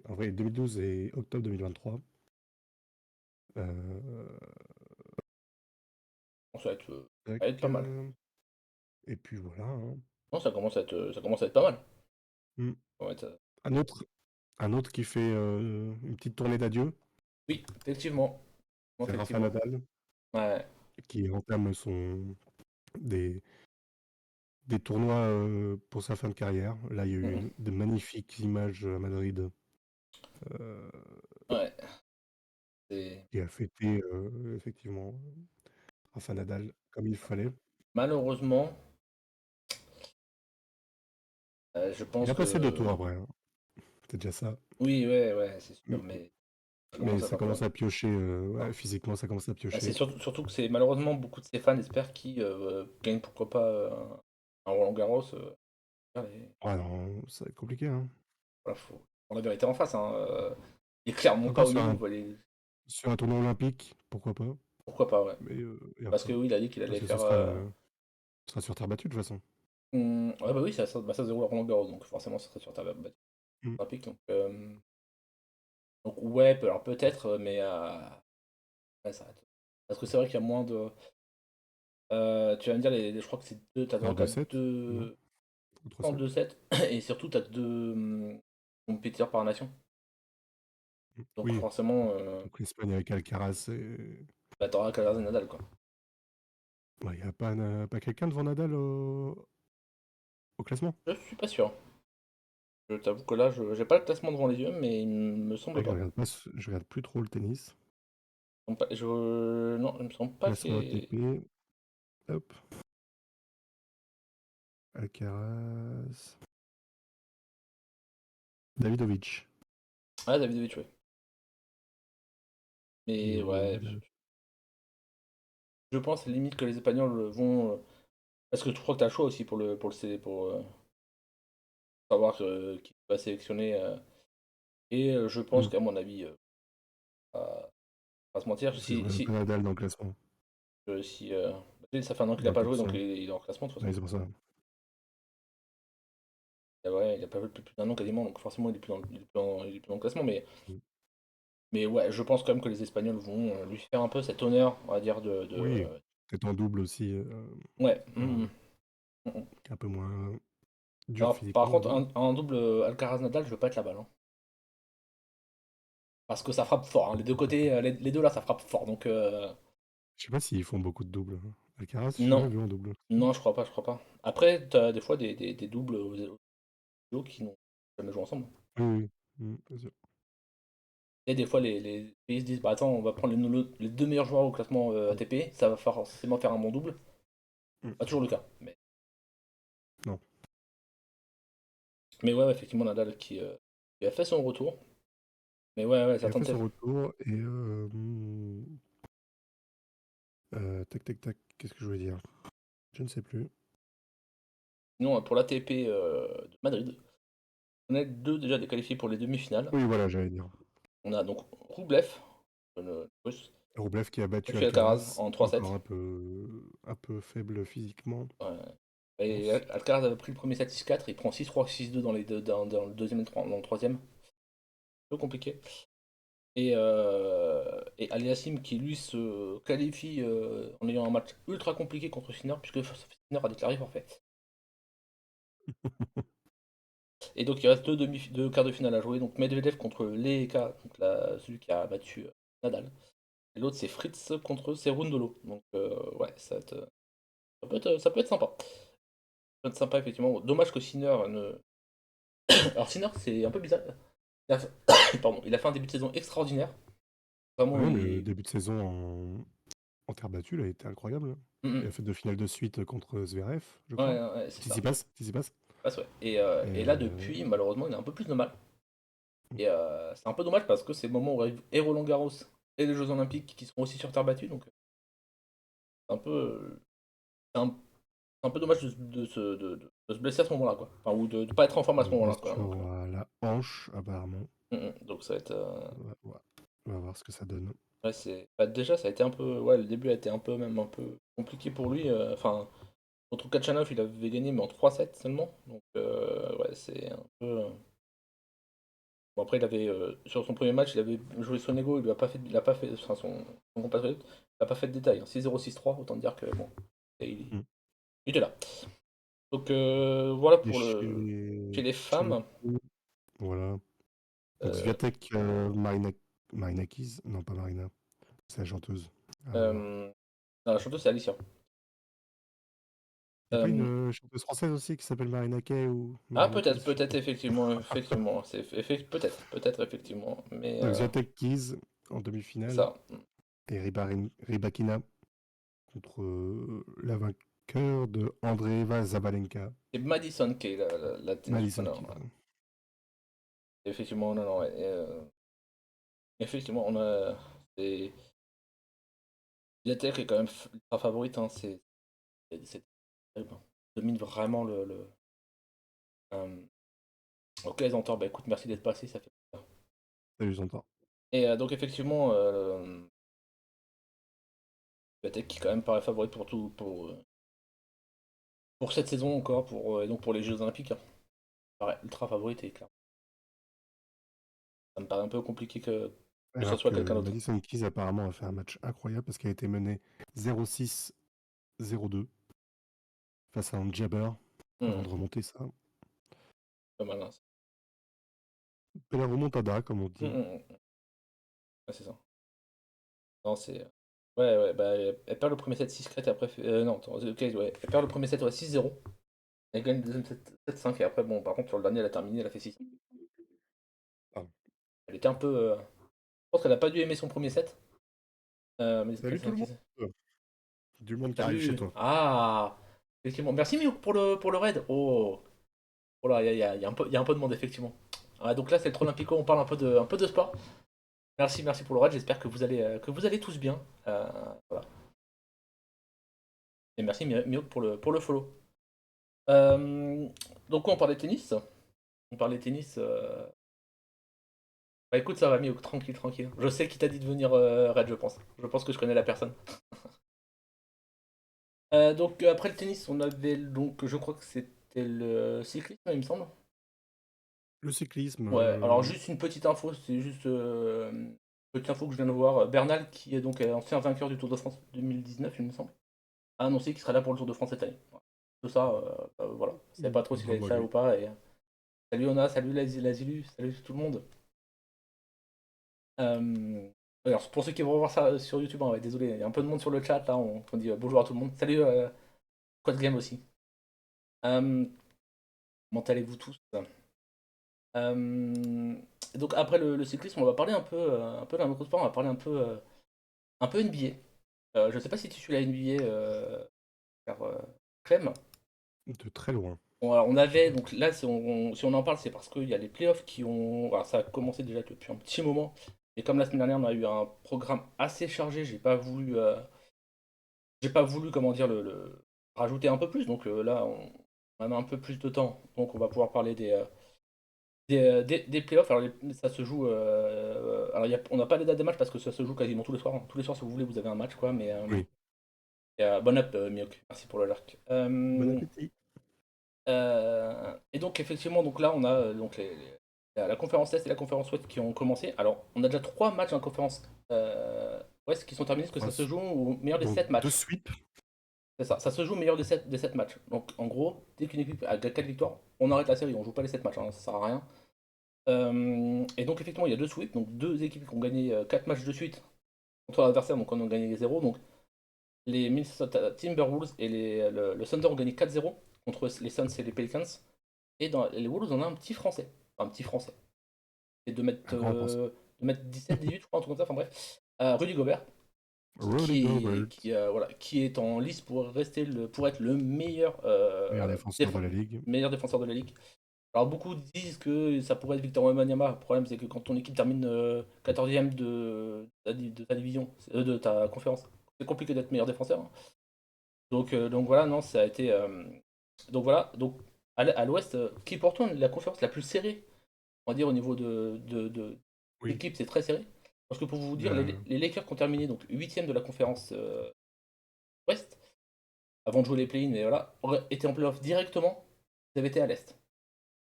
2012 et octobre 2023. Bon, ça Tac, va être pas mal. et puis voilà, hein. Non, ça commence à être pas mal. Hmm. Ça va être, Un autre qui fait une petite tournée d'adieu, Oui, effectivement. c'est Rafa Effectivement. Nadal, Ouais. qui entame des, des tournois pour sa fin de carrière. Là, il y a eu Mm, mm. de magnifiques images à Madrid euh, Ouais. C'est- qui a fêté effectivement Rafa Nadal comme il fallait. Malheureusement, je Il pense a passé 2 tours que. après, hein. C'est déjà ça. Oui, ouais, ouais, c'est Mm. sûr, mais ça Mais commence à ça faire peur. commence à piocher, Non. ouais, physiquement, ça commence à Bah, c'est piocher. surtout que c'est malheureusement beaucoup de ses fans espèrent qui gagnent pourquoi pas un Roland Garros. Ouais, non, ça va être compliqué, hein. Voilà, faut prendre la vérité en face, hein. Il est clairement pas Encore au sur niveau. un, sur un tournoi olympique, pourquoi pas. Pourquoi pas, ouais. Mais et Parce après, que oui, il a dit qu'il parce allait que faire. ce sera sur terre battue de toute façon. Ouais, bah oui, ça se déroule à Roland Garros, donc forcément, ça serait sur ta battue Mm. olympique. Donc ouais, alors peut-être, mais ouais, ça reste. Parce que c'est vrai qu'il y a moins de. Tu vas me dire, je crois que c'est deux. T'as Faire droit deux qu'à sets, non? deux. Ou trois En sets. 2 sets. Et surtout, t'as deux compétiteurs par nation. Mm. Donc Oui, forcément, donc l'Espagne avec Alcaraz et... bah, t'auras Alcaraz et Nadal, quoi. Il n'y a pas quelqu'un devant Nadal au classement? Je suis pas sûr. Je t'avoue que là, j'ai pas le classement devant les yeux, mais il me semble Ouais, pas. je regarde plus trop le tennis. Non, il me semble pas qu'il Classement y ait. ATP, hop, Alcaraz, Davidovic. Ah, Davidovich, ouais. Il est Mais où ouais, Nadal? je pense limite que les Espagnols vont. Parce que je crois que t'as le choix aussi pour savoir qui va sélectionner. Et je pense Mm. qu'à mon avis, pas, pas se mentir, Parce que je regarde pas Nadal dans le classement. si ça fait un an qu'il Dans a le pas top joué, donc 100. il est en classement de toute Ouais, façon. c'est pour ça. Ouais, il a pas joué depuis plus d'un an quasiment, donc forcément il est plus dans le classement. Mais Mm. Mais ouais, je pense quand même que les Espagnols vont lui faire un peu cet honneur, on va dire, Oui, peut-être en double aussi, Ouais. euh, un peu moins dur Alors, par physiquement, on va contre, dire. un double Alcaraz-Nadal, je veux pas être la balle, hein. Parce que ça frappe fort, hein. Les deux côtés, les deux là, ça frappe fort. Donc, Je sais pas s'ils font beaucoup de doubles, hein. Alcaraz, j'ai jamais non. vu en double. Non, je crois pas, je crois pas. Après, t'as des fois des doubles aux qui n'ont jamais joué ensemble. Oui, oui, bien sûr. Et des fois, les pays se disent, bah attends, on va prendre les deux meilleurs joueurs au classement ATP, ça va forcément faire un bon double. Mm. Pas toujours le cas. Non. Mais ouais, effectivement, Nadal qui a fait son retour. Mais ouais, Il ça a fait tentait. son retour et tac tac tac, qu'est-ce que je voulais dire? Je ne sais plus. Sinon, pour l'ATP de Madrid, on a deux déjà des qualifiés pour les demi-finales. Oui, voilà, j'allais dire. On a donc Roublev, le russe, Rublev qui a battu battu Alcaraz Alcaraz, en 3-7. encore un peu faible physiquement, Ouais. je Et pense. Alcaraz avait pris le premier set 6-4, il prend 6-3, 6-2 dans le deuxième et dans le troisième. Un peu compliqué. Et Aliassime qui lui se qualifie en ayant un match ultra compliqué contre Sinner, puisque Sinner a déclaré forfait. Et donc il reste deux quarts de finale à jouer. Donc Medvedev contre Leheka, donc celui qui a battu Nadal. Et l'autre c'est Fritz contre Cerundolo. Donc ouais, ça peut être sympa. Ça peut être sympa effectivement. Dommage que Sinner ne. Alors Sinner c'est un peu bizarre. Il a fait... Pardon, il a fait un début de saison extraordinaire. Vraiment, Ouais, le début de saison en terre battue, il a été incroyable. Mm, Il a fait 2 finales de suite contre Zverev, je crois. ouais, c'est ça. Tsitsipas. Ouais. Et Et là, depuis, malheureusement, il a un peu plus de mal. Et c'est un peu dommage parce que c'est le moment où arrive et Roland Garros et les Jeux Olympiques qui seront aussi sur terre battue. Donc c'est un peu, c'est un peu dommage de se blesser à ce moment-là, quoi. Enfin, ou de ne pas être en forme à ce une moment-là, quoi. Donc, blessure à la hanche, apparemment. donc ça va être. On va voir ce que ça donne. Ouais, bah, déjà, ça a été un peu. Ouais, le début a été même un peu compliqué pour lui. Enfin, contre Kachanov, il avait gagné, mais en 3-7 seulement. Donc, ouais, c'est un peu. Bon, après, sur son premier match, il avait joué Sonego, il a pas fait, enfin, son compatriote, il a pas fait de détails, hein. 6-0, 6-3, autant dire que bon, il, Mm. il était là. Donc voilà Et pour chez les chez les femmes. filles, voilà. Donc euh, Swiatek, Marinakis, non pas Marina, c'est la chanteuse. non, la chanteuse, c'est Alicia. Il n'y a pas Euh, une chanteuse française aussi qui s'appelle Marina Kaye ou peut-être, Marinakis, je sais peut-être plus. effectivement, peut-être effectivement, mais Donc Swiatek Keys en c'est demi-finale ça. et Rybakina contre la vainqueur de Andreeva Zabalenka. C'est Madison qui est la tennis Madison japonaise, Keys. ouais. Effectivement, non, ouais. Effectivement, on a. Viatek est quand même ultra favorite, hein, c'est terrible, hein. Domine vraiment euh, Ok, les entends, bah écoute, merci d'être passé, ça fait plaisir. Salut, j'entends. Et donc, effectivement, Viatek qui quand même paraît favorite pour tout, pour cette saison encore, et donc pour les Jeux Olympiques, hein. Paraît ultra favorite et clair. Ça me paraît un peu compliqué que ce Alors soit que quelqu'un d'autre. Madison Keys apparemment a fait un match incroyable parce qu'elle a été menée 0-6, 0-2 face à un jabber avant Hmm, de remonter ça. pas mal, hein. Et la remontada, comme on dit. Ouais, c'est ça. Non, c'est. Ouais, bah elle perd le premier set 6-4 et après. Non, attends, ok, ouais. Elle perd le premier set, ouais, 6-0. Elle gagne le deuxième set 7-5 et après, bon, par contre, sur le dernier, elle a terminé, elle a fait 6. Ah. Elle était un peu. Je pense qu'elle a pas dû aimer son premier set. Mais Salut tout le monde. Du monde qui arrive chez Salut. toi. Ah. Effectivement. Merci Miouk pour le raid. Oh. Oh là, il y a un peu de monde, effectivement. Ah, donc là, c'est le Troll Olympico, on parle un peu de sport. Merci pour le raid, j'espère que vous allez tous bien. Voilà. Et merci Miouk pour le follow. Donc on parlait tennis. On parlait tennis. Bah écoute, ça va Miouk, tranquille, tranquille. Je sais qui t'a dit de venir raid, je pense. Je pense que je connais la personne. Donc après le tennis, on avait donc je crois que c'était le cyclisme, il me semble. Le cyclisme, Ouais, alors juste une petite info, c'est juste Petite info que je viens de voir, Bernal, qui est donc ancien vainqueur du Tour de France 2019, il me semble, a annoncé qu'il serait là pour le Tour de France cette année. Voilà. Tout ça, voilà. Je savais pas trop s'il allait Bravo être à là lui. ou pas. Et... Salut Ona, salut Lazilu, salut tout le monde. Alors, pour ceux qui vont voir ça sur YouTube, hein, ouais, désolé, il y a un peu de monde sur le chat là, on dit bonjour à tout le monde. Salut Quad Game aussi. Euh, comment allez-vous tous? Donc après le cyclisme, on va parler un peu d'un autre sport, on va parler un peu NBA. Je sais pas si tu suis la NBA, car, Clem. De très loin. Bon, alors on avait, donc là, si on en parle, c'est parce qu'il y a les playoffs qui ont. Alors, ça a commencé déjà depuis un petit moment. Et comme la semaine dernière, on a eu un programme assez chargé, j'ai pas voulu, comment dire, rajouter un peu plus. Donc là, on a un peu plus de temps. Donc on va pouvoir parler des playoffs. Alors ça se joue. Alors on n'a pas les dates des matchs parce que ça se joue quasiment tous les soirs, hein. Tous les soirs, si vous voulez, vous avez un match, quoi. Mais Oui. bon app, Miok. Merci pour le lark. Bon appétit. Et donc effectivement, donc là on a donc la conférence Est et la conférence Ouest qui ont commencé. Alors on a déjà 3 matchs en conférence Ouest qui sont terminés parce que ça se joue au meilleur des Donc 7 2 matchs. sweeps. C'est ça, ça se joue au meilleur des 7 matchs. Donc en gros, dès qu'une équipe a 4 victoires, on arrête la série, on joue pas les 7 matchs, hein, ça sert à rien. Et donc effectivement il y a 2 sweeps, donc 2 équipes qui ont gagné 4 matchs de suite contre l'adversaire, donc on a gagné 0. Donc les Minnesota Timberwolves et le Thunder ont gagné 4-0 contre les Suns et les Pelicans. Et dans les Wolves, on a un petit français. Enfin, un petit français. C'est Un grand français. 17, 18, je crois, un truc comme ça. Enfin bref. Rudy Gobert, Rudy Gobert. voilà, qui est en lice pour rester pour être le Meilleur défenseur de la ligue. meilleur défenseur de la ligue. Alors beaucoup disent que ça pourrait être Victor Wembanyama. Le problème, c'est que quand ton équipe termine 14e de ta division, de ta conférence, c'est compliqué d'être meilleur défenseur, hein. Donc voilà, non, ça a été. Donc voilà, donc à l'ouest, qui est pourtant la conférence la plus serrée, on va dire au niveau de Oui. l'équipe, c'est très serré. Parce que pour vous dire, Ben, les Lakers qui ont terminé donc 8e de la conférence ouest, avant de jouer les play-in, et voilà, auraient été en playoff directement, ils avaient été à l'est.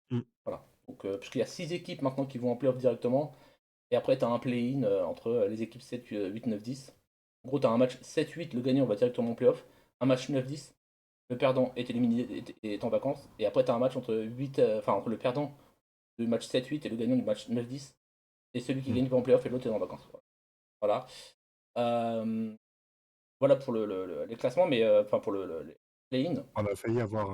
Mm. Voilà. Donc, puisqu'il y a 6 équipes maintenant qui vont en playoff directement, et après tu as un play-in entre les équipes 7, 8, 9, 10. En gros, tu as un match 7-8, le gagnant va directement en playoff, un match 9-10. Le perdant est éliminé, est en vacances. Et après, tu as un match entre entre le perdant du match 7-8 et le gagnant du match 9-10. Et celui qui Mm. gagne va en playoff et l'autre est en vacances. Voilà. Voilà pour les classements, mais enfin pour le play-in. On a failli avoir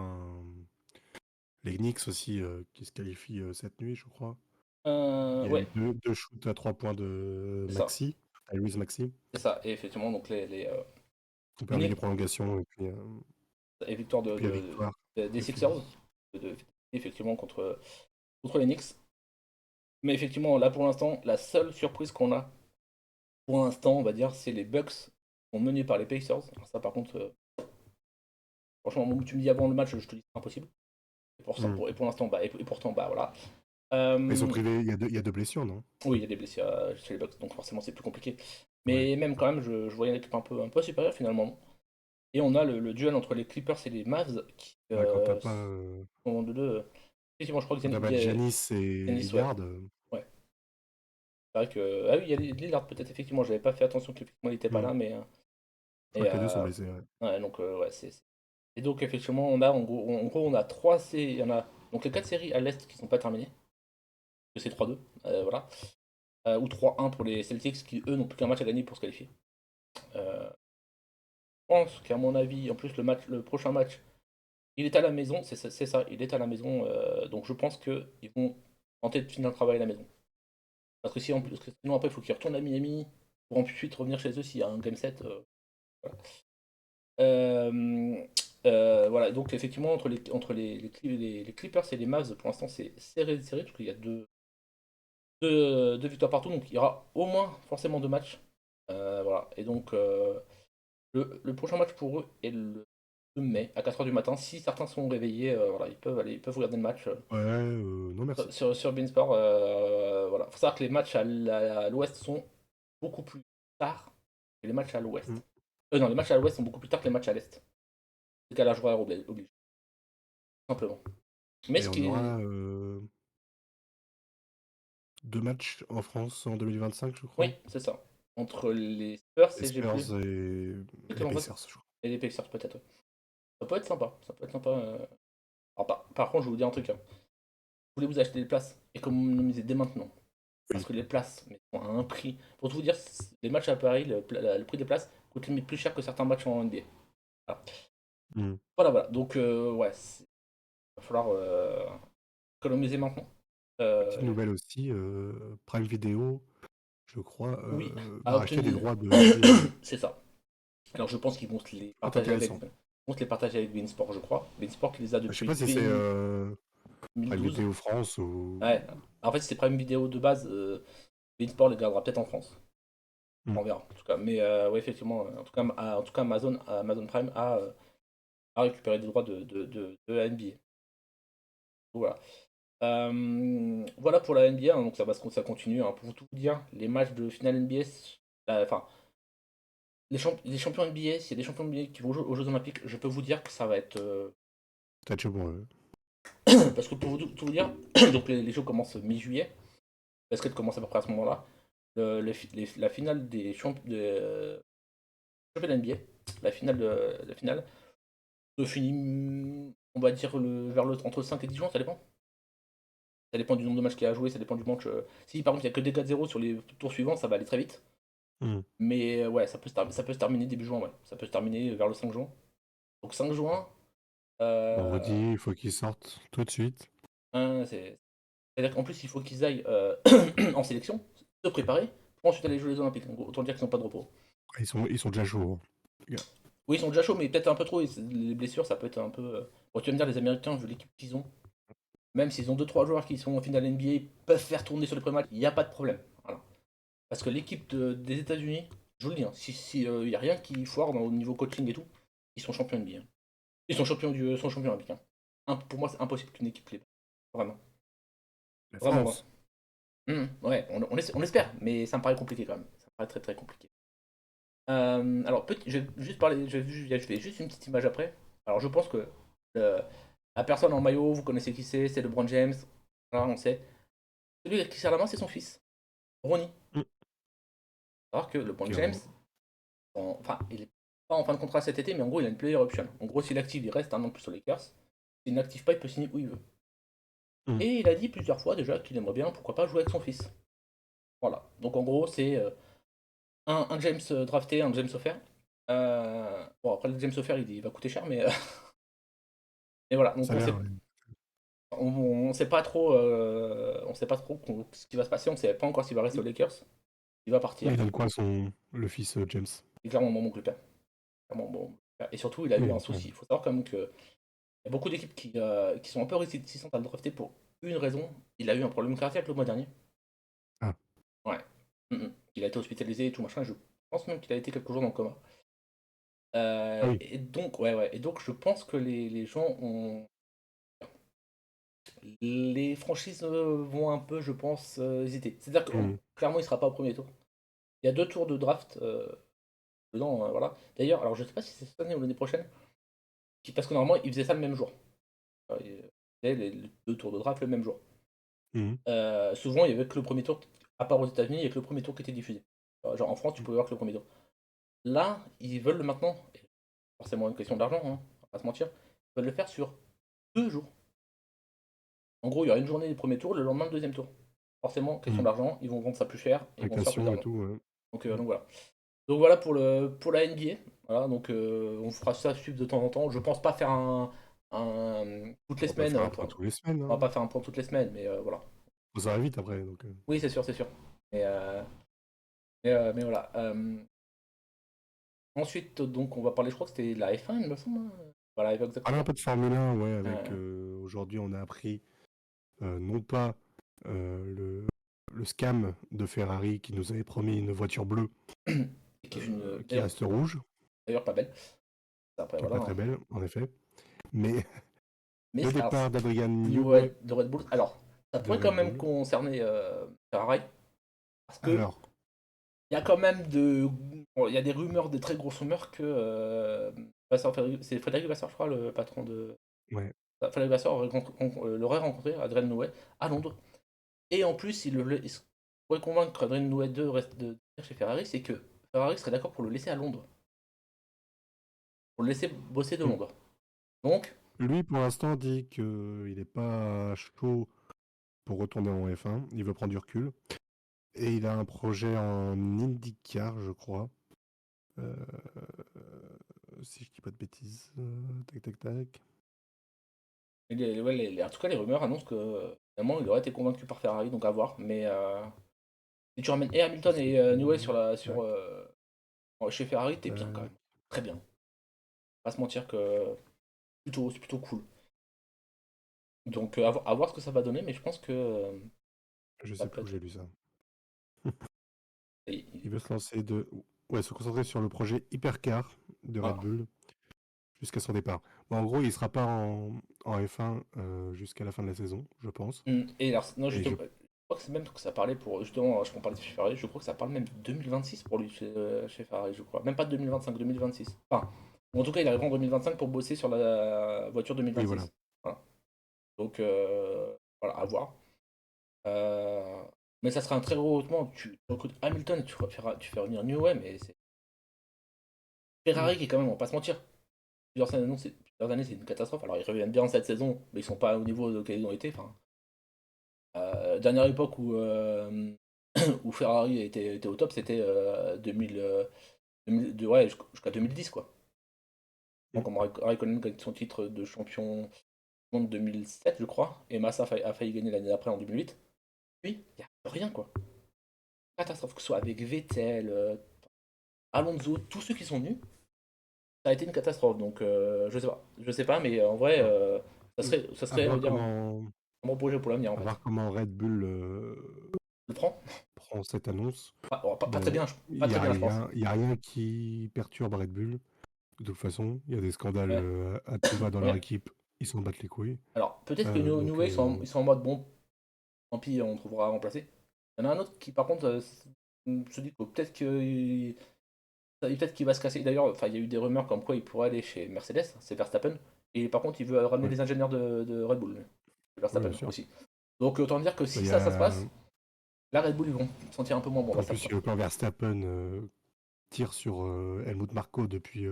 les Knicks aussi qui se qualifient cette nuit, je crois. Il y a Ouais, eu deux shoots à 3 points de c'est ça. Maxi, Louise Maxi. C'est ça. Et effectivement, donc Ont les permis les Knicks prolongations et victoire et puis la victoire. des Et puis, Sixers, effectivement, contre les Knicks. Mais effectivement, là pour l'instant, la seule surprise qu'on a, pour l'instant, on va dire, c'est les Bucks qui sont menés par les Pacers. Alors ça, par contre, franchement, tu me dis avant le match, je te dis c'est impossible. Et pour l'instant, bah, et pourtant, bah voilà. ils sont privés, il y a deux blessures, non? Oui, il y a des blessés chez les Bucks, donc forcément c'est plus compliqué. Ouais. Mais même quand même, je voyais une équipe un peu supérieure finalement. Et on a le duel entre les Clippers et les Mavs qui Ouais, sont de deux. Effectivement, je crois que quand t'as pas Giannis et Giannis, ouais. Lillard, Ouais. C'est vrai que. Ah oui, il y a Lillard peut-être, effectivement, j'avais pas fait attention qu'effectivement il était pas là, mais. je crois que les deux sont blessés. Ouais. Ouais, donc ouais, Et donc effectivement, on a en gros on a 3 séries. Il y en a donc les 4 séries à l'Est qui sont pas terminées. C'est 3-2, voilà. Ou 3-1 pour les Celtics qui eux n'ont plus qu'un match à gagner pour se qualifier. Je pense qu'à mon avis, en plus le prochain match, il est à la maison, c'est ça, il est à la maison, donc je pense qu'ils vont tenter de finir le travail à la maison. Parce que, parce que sinon après il faut qu'ils retournent à Miami pour ensuite revenir chez eux s'il y a un game set. Voilà. Voilà, donc effectivement les Clippers et les Mavs pour l'instant c'est serré parce qu'il y a deux victoires partout, donc il y aura au moins forcément 2 matchs. Voilà, et donc le prochain match pour eux est le 2 mai à 4h du matin. Si certains sont réveillés, voilà, ils peuvent regarder le match Non merci. sur Beansport. Voilà. Faut savoir que les matchs à l'ouest sont beaucoup plus tard que les matchs à l'ouest. Mm. Non, les matchs à l'ouest sont beaucoup plus tard que les matchs à l'est. Décalage horaire oblige, tout simplement. Mais Et ce on qui est. aura 2 matchs en France en 2025, je crois. Oui, c'est ça. Entre les Spurs Les et j'ai plus. Spurs et Peut-être les en fait, Pacers, je crois. et les Pacers peut-être. Ouais. Ça peut être sympa. Ça peut être sympa. Alors, par contre, je vais vous dire un truc. Hein. Voulez vous acheter des places et économisez dès maintenant. Parce Oui. que les places mais, sont à un prix. Pour tout vous dire, les matchs à Paris, le prix des places coûte limite plus cher que certains matchs en NBA. Voilà, Hmm. voilà. Donc, ouais, il va falloir économiser maintenant. Petite nouvelle aussi, Prime Video, je crois, Oui, va a racheter les obtenu. droits de NBA. C'est ça. Alors, je pense qu'ils vont se les Très partager avec. intéressant. Vont se les partager avec Beansport, je crois. Beansport qui les a Je sais depuis pas si c'est Prime 2012. Video France ou. Ouais. En fait, si c'est Prime Video de base. Beansport les gardera peut-être en France. Hmm. On verra, en tout cas. Mais ouais, effectivement, en tout cas Amazon Prime a récupéré des droits de la NBA. Donc, voilà. Voilà pour la NBA, hein, donc ça continue. Hein. Pour tout vous dire, les matchs de finale NBA, enfin, les champions NBA, s'il y a des champions NBA qui vont jouer aux Jeux Olympiques, je peux vous dire que ça va être. Peut-être bon. Parce que pour tout vous dire, donc les Jeux commencent mi-juillet, le basket commence à peu près à ce moment-là. La finale des champions de NBA, la finale se finit, on va dire, entre le 5 et 10 juin, ça dépend. Ça dépend du nombre de matchs qu'il y a à jouer, ça dépend du match. Si par exemple il n'y a que des 4-0 sur les tours suivants, ça va aller très vite. Hmm. Mais ouais, ça peut se terminer début juin, ouais. Ça peut se terminer vers le 5 juin. Donc 5 juin, On vous euh, dit, il faut qu'ils sortent tout de suite. c'est-à-dire qu'en plus il faut qu'ils aillent en sélection, se préparer, pour ensuite aller jouer les Olympiques. Donc, autant dire qu'ils n'ont pas de repos. Ils sont déjà chauds, hein, les gars. Oui, ils sont déjà chauds, mais peut-être un peu trop. Les blessures, ça peut être un peu. Bon, tu vas me dire, les Américains, vu l'équipe qu'ils ont, même s'ils ont 2-3 joueurs qui sont en finale NBA, ils peuvent faire tourner sur les premiers matchs, il n'y a pas de problème. Voilà. Parce que l'équipe des États-Unis, je vous le dis, hein, si y a rien qui foire au niveau coaching et tout, ils sont champions NBA. Hein. Ils sont champions olympiques. Hein. Pour moi, c'est impossible qu'une équipe les batte. Vraiment. La Vraiment, vraiment. France. Ouais, on espère, mais ça me paraît compliqué quand même. Ça me paraît très très compliqué. Alors, je vais juste parler, je fais juste une petite image après. Alors, je pense que le- la personne en maillot, vous connaissez qui c'est LeBron James. Voilà, on sait. Celui qui serre la main, c'est son fils, Ronnie. Hmm. Alors que LeBron James, Carrément. enfin, il est pas en fin de contrat cet été, mais en gros, il a une player option. En gros, s'il active, il reste un an de plus aux Lakers. S'il n'active pas, il peut signer où il veut. Hmm. Et il a dit plusieurs fois déjà qu'il aimerait bien, pourquoi pas, jouer avec son fils. Voilà. Donc en gros, c'est un James drafté, un James offert. Bon, après, le James offert, il va coûter cher, mais, mais voilà. Donc Ça a l'air, ouais. on sait pas trop, ce qui va se passer. On sait pas encore s'il va rester aux Lakers. Il va partir. Il donne quoi le fils James? C'est clairement mon oncle père. Clairement, bon. Et surtout, il a eu un Oui, souci. Il faut savoir quand même que il y a beaucoup d'équipes qui sont un peu réticentes à le drafter pour une raison. Il a eu un problème cardiaque le mois dernier. Ah. Ouais. Il a été hospitalisé et tout machin. Je pense même qu'il a été quelques jours dans le coma. Ah oui. Et donc, ouais. Et donc, je pense que les gens ont. Les franchises vont un peu, je pense, hésiter. C'est-à-dire que Hmm. clairement, il sera pas au premier tour. Il y a 2 tours de draft dedans, voilà. D'ailleurs, alors je sais pas si c'est cette année ou l'année prochaine, parce que normalement, ils faisaient ça le même jour. Ils faisaient les 2 tours de draft le même jour. Hmm. Souvent, il y avait que le premier tour, à part aux États-Unis, il y avait que le premier tour qui était diffusé. Genre en France, tu pouvais voir que le premier tour. Là, ils veulent maintenant, et forcément une question d'argent, hein, on va pas se mentir, ils veulent le faire sur 2 jours. En gros, il y aura une journée du premier tour, le lendemain le deuxième tour. Forcément, question Hmm. d'argent, ils vont vendre ça plus cher et ils vont se faire plus Inflation et d'argent. tout. Ouais. Donc voilà. Donc voilà pour la NBA. Voilà, donc on fera ça suivre de temps en temps. Je pense pas faire toutes les On va pas semaines. faire un point tous les semaines. On va Hein. pas faire un point toutes les semaines, mais voilà. Ça va vite après. Donc, Oui, c'est sûr, c'est sûr. Mais, mais voilà. Ensuite, donc on va parler, je crois que c'était la F1, il me semble. Hein. Voilà, parler un exactement. peu de Formule 1, ouais, avec Euh, aujourd'hui on a appris non pas le scam de Ferrari qui nous avait promis une voiture bleue et qui est une. qui reste rouge, D'ailleurs, pas belle. Après, qui est voilà. pas très Hein. belle en effet, mais Mais le alors, départ d'Adrian Newey Newey de Red Bull. Alors, ça de pourrait quand Red même Bull. concerner Ferrari. Parce que Alors, il y a quand même bon, il y a des rumeurs, des très grosses rumeurs que c'est Frédéric Vasseur, je crois, le patron de. ouais, Frédéric Vasseur l'aurait rencontré, Adrien Newey, à Londres. Et en plus, il pourrait convaincre Adrien Nouet de rester de venir chez Ferrari, c'est que Ferrari serait d'accord pour le laisser à Londres, pour le laisser bosser de Mm. Londres. Donc, Lui, pour l'instant, dit qu'il n'est pas chaud pour retourner en F1. Il veut prendre du recul. Et il a un projet en IndyCar, je crois. Euh, si je dis pas de bêtises. Tac, tac, tac. ouais, en tout cas, les rumeurs annoncent que finalement, il aurait été convaincu par Ferrari, donc à voir. Mais si tu ramènes et Hamilton Je sais et plus. Newey Ouais. chez Ferrari, t'es bien quand Euh, même. Très bien. Pas se mentir que c'est plutôt cool. Donc à voir ce que ça va donner, mais je pense que je ça sais peut plus où être. j'ai lu ça. il- Il veut se lancer de. Ouais, se concentrer sur le projet Hypercar de Red voilà. Bull jusqu'à son départ. Bon, en gros, il sera pas en F1 jusqu'à la fin de la saison, je pense. Et alors, non, Et justement, je crois que c'est même que ça parlait pour. Justement, je parlais de chez Ferrari, je crois que ça parle même de 2026 pour lui chez Ferrari, je crois. Même pas de 2025, 2026. Enfin, en tout cas, il arrivera en 2025 pour bosser sur la voiture oui, voilà. 2026. Voilà. Donc, voilà, à voir. Euh, mais ça sera un très gros hautement. Tu recrutes Hamilton et tu fais revenir Newey, mais c'est Mm. Ferrari qui, quand même, on va pas se mentir. Plusieurs années, c'est une catastrophe. Alors, ils reviennent bien cette saison, mais ils sont pas au niveau auquel ils ont été. Enfin, dernière époque où Ferrari était au top, c'était 2000, ouais, jusqu'à 2010, quoi. Mm. Donc, quand Raikkonen gagne son titre de champion du monde 2007, je crois, et Massa a failli gagner l'année d'après en 2008. Puis, il n'y a rien, quoi. Catastrophe, que ce soit avec Vettel, Alonso, tous ceux qui sont venus, ça a été une catastrophe. Donc, je sais pas, mais en vrai, Alors, ça à serait, on voir va dire, un bon projet pour l'avenir, en à fait. voir comment Red Bull Le prend? prend cette annonce. Pas très Bon, bien, pas très bien, je pense. il y a rien qui perturbe Red Bull. De toute façon, il y a des scandales Ouais. à tout va dans leur Ouais. équipe. Ils s'en battent les couilles. Alors, peut-être que Donc, New Wave ils sont en mode bon, tant pis, on trouvera à remplacer. Il y en a un autre qui, par contre, se dit que peut-être qu'il va se casser. D'ailleurs, enfin, il y a eu des rumeurs comme quoi il pourrait aller chez Mercedes, c'est Verstappen. Et par contre, il veut ramener ouais, les ingénieurs de Red Bull, oui, bien Verstappen sûr. aussi. Donc, autant dire que Bah, si ça se passe, là, Red Bull, ils vont se sentir un peu moins bon, en là, ça plus, pas. quand Verstappen tire sur Helmut Marko depuis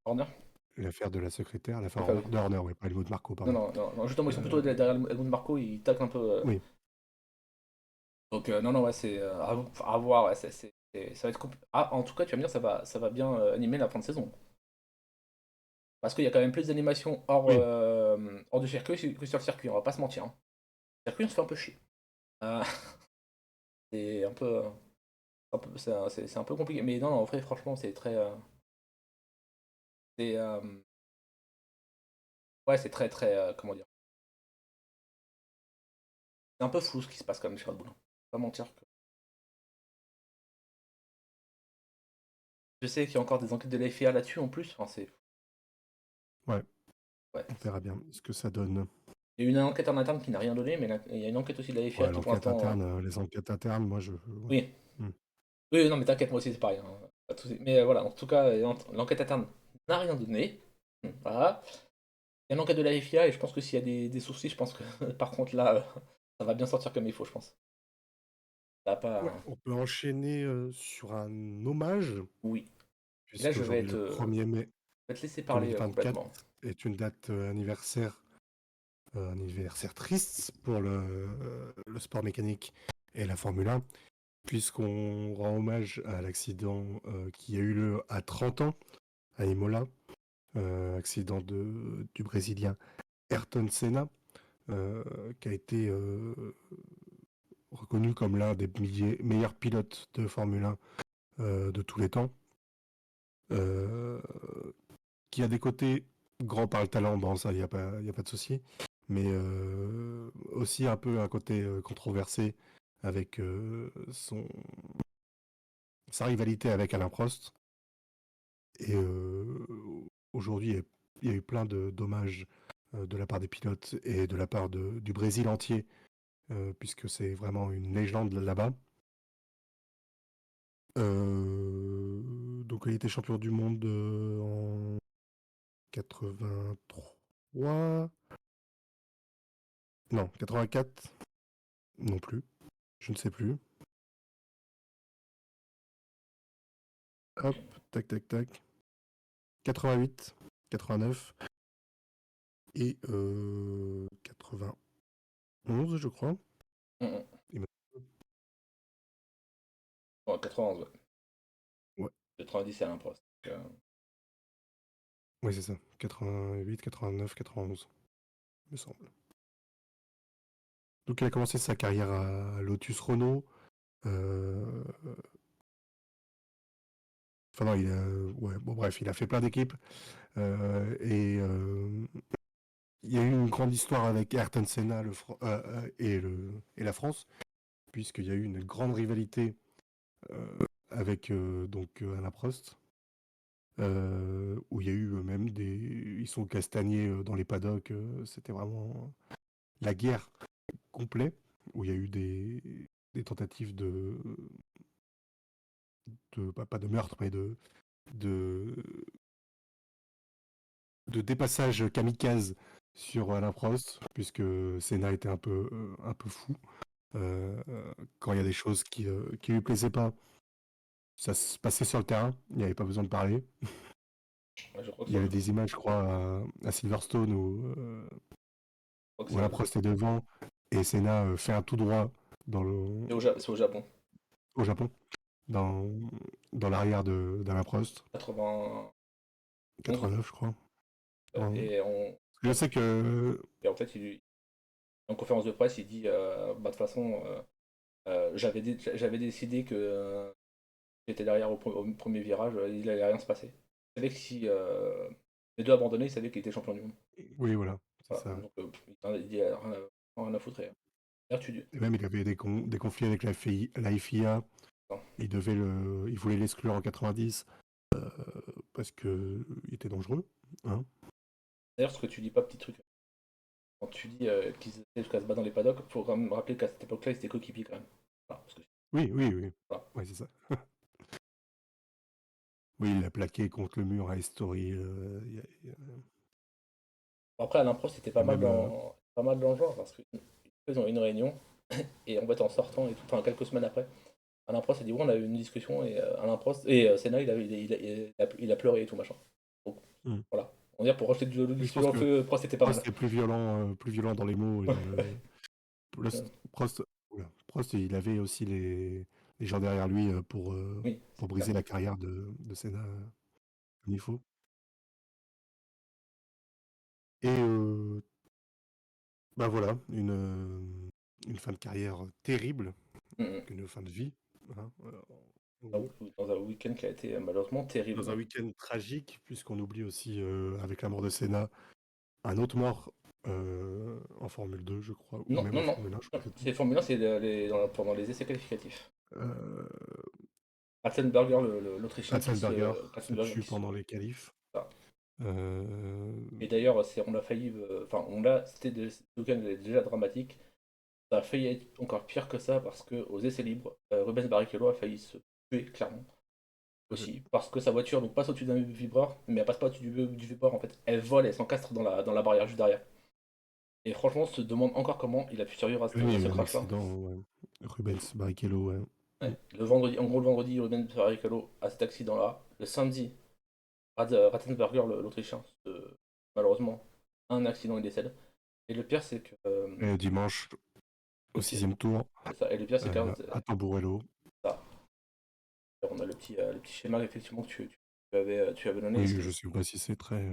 Horner? l'affaire de la secrétaire, l'affaire Enfin, Horner, oui. de Horner, ouais, pas Helmut Marko, Non, pardon. non, non, non, justement, ils sont plutôt Euh, derrière Helmut Marko, ils taclent un peu. oui, Donc, non, non, ouais, c'est à voir, ouais, ça va être compliqué. Ah, en tout cas, tu vas me dire, ça va bien animer la fin de saison. Parce qu'il y a quand même plus d'animations oui, hors du circuit que sur le circuit, on va pas se mentir, hein. Le circuit, on se fait un peu chier. Euh, c'est c'est un peu compliqué. Mais non, non, en vrai, franchement, c'est très. C'est, ouais, c'est très, très. Comment dire? C'est un peu flou ce qui se passe quand même sur le boulot. Pas mentir. Je sais qu'il y a encore des enquêtes de la FIA là-dessus en plus. Enfin, ouais, ouais. on verra bien ce que ça donne. Il y a eu une enquête en interne qui n'a rien donné, mais il y a une enquête aussi de la FIA Ouais, qui pour l'enquête l'instant. interne, les enquêtes internes, moi, ouais. Oui. Hmm. Oui, non, mais t'inquiète, moi aussi c'est pareil, hein. Pas de souci. Mais voilà, en tout cas, l'enquête interne n'a rien donné. Voilà. Il y a une enquête de la FIA et je pense que s'il y a des soucis, je pense que par contre là, ça va bien sortir comme il faut, je pense. Ça va Ouais, pas. on peut enchaîner sur un hommage, Oui. Et là, puisqu'aujourd'hui, le 1er mai je vais te laisser parler 2024 complètement. est une date anniversaire triste pour le sport mécanique et la Formule 1, puisqu'on rend hommage à l'accident qui a eu lieu à 30 ans à Imola, accident du Brésilien Ayrton Senna, qui a été reconnu comme l'un des meilleurs pilotes de Formule 1 de tous les temps, euh, qui a des côtés grands par le talent, bon ça, y a pas de souci, mais aussi un peu un côté controversé avec sa rivalité avec Alain Prost. Et aujourd'hui, il y a eu plein de dommages de la part des pilotes et de la part du Brésil entier, puisque c'est vraiment une légende là-bas. Donc il était champion du monde en 83. Non, 84. Non plus. Je ne sais plus. Hop, tac, tac, tac. 88, 89 et 91, je crois. Mhm. Il me- Ouais, 91, ouais. Ouais. 90, c'est à l'impro. Oui, c'est ça. 88, 89, 91, me semble. Donc il a commencé sa carrière à Lotus Renault. Enfin non, ouais, bon bref, il a fait plein d'équipes. Et il y a eu une grande histoire avec Ayrton Senna et la France, puisqu'il y a eu une grande rivalité avec Alain Prost, où il y a eu même ils sont castagnés dans les paddocks. C'était vraiment la guerre complète, où il y a eu des tentatives pas de meurtre, mais de, de dépassage kamikaze sur Alain Prost, puisque Senna était un peu fou. Quand il y a des choses qui lui plaisaient pas, ça se passait sur le terrain, il n'y avait pas besoin de parler. Ouais, je crois que Il y avait des images, je crois, à Silverstone où Alain Prost est devant et Senna fait un tout droit c'est au Japon. au Japon, dans, dans l'arrière d'Alain Prost, 91. 89, je crois. Et, on... Je sais que. et en fait, en conférence de presse, il dit bah, de toute façon, j'avais décidé que j'étais derrière au premier virage, il n'allait rien se passer. Il savait que si les deux abandonnaient, il savait qu'il était champion du monde. Oui, voilà, c'est Voilà. ça. Donc, il dit rien à foutre. D'ailleurs, Et même, il avait des conflits avec la FIA. Non. Il voulait l'exclure en 90 parce qu'il était dangereux. Hein. D'ailleurs, ce que tu dis pas, petit truc, quand tu dis qu'ils étaient jusqu'à se battre dans les paddocks, il faut quand même rappeler qu'à cette époque-là, ils étaient coéquipiers quand même. Voilà, parce que, Oui, oui, oui. voilà. Ouais, c'est ça. Oui, il l'a plaqué contre le mur à Estory. Bon, après, Alain Prost, c'était pas mal Même, pas mal dans le genre, parce qu'ils ont eu une réunion, et en fait, en sortant, et tout, enfin, quelques semaines après, Alain Prost a dit, ouais, on a eu une discussion, et Alain Prost, et Senna, il a pleuré et tout, machin. Donc, voilà. On va dire, pour rejeter de je l'huile pense sur le que feu, Prost était pas Prost mal. est plus violent dans les mots. Prost, Prost, il avait aussi les gens derrière lui Oui, pour c'est clair. briser la carrière de Senna comme il faut. Et bah voilà, une fin de carrière terrible, Mhm. une fin de vie, hein, en Dans gros. dans un week-end qui a été malheureusement Dans terrible. un week-end tragique, puisqu'on oublie aussi, avec la mort de Senna, un autre mort en Formule 2, je crois, ou Non, même non, en non. Formule 1, je crois Non, que c'était. c'est Formule 1, c'est pendant les essais qualificatifs. Euh, Ratzenberger, l'Autrichien, Ratzenberger se Ratzenberger tue qui se. pendant les qualifs. Voilà. Euh, Et d'ailleurs, on a failli. Enfin, ce week-end était déjà dramatique. Ça a failli être encore pire que ça parce que aux essais libres, Rubens Barrichello a failli se tuer clairement aussi parce que sa voiture donc passe au-dessus d'un vibreur, mais elle passe pas au-dessus du vibreur en fait. Elle vole, elle s'encastre dans la barrière juste derrière. Et franchement, on se demande encore comment il a pu survivre oui, il y à a ce eu un crash-là. accident, ouais. Rubens Barrichello, ouais. Ouais. Le vendredi, en gros, le vendredi, Rubens Barrichello a cet accident-là. Le samedi, Ratzenberger, l'Autrichien, malheureusement, a un accident, il décède. Et le pire, c'est que. Et dimanche, au Le pire, 6e tour, c'est ça. Et le pire, c'est que à Tamburello. ça. On a le petit schéma effectivement que tu avais donné. Oui, je sais pas si c'est très.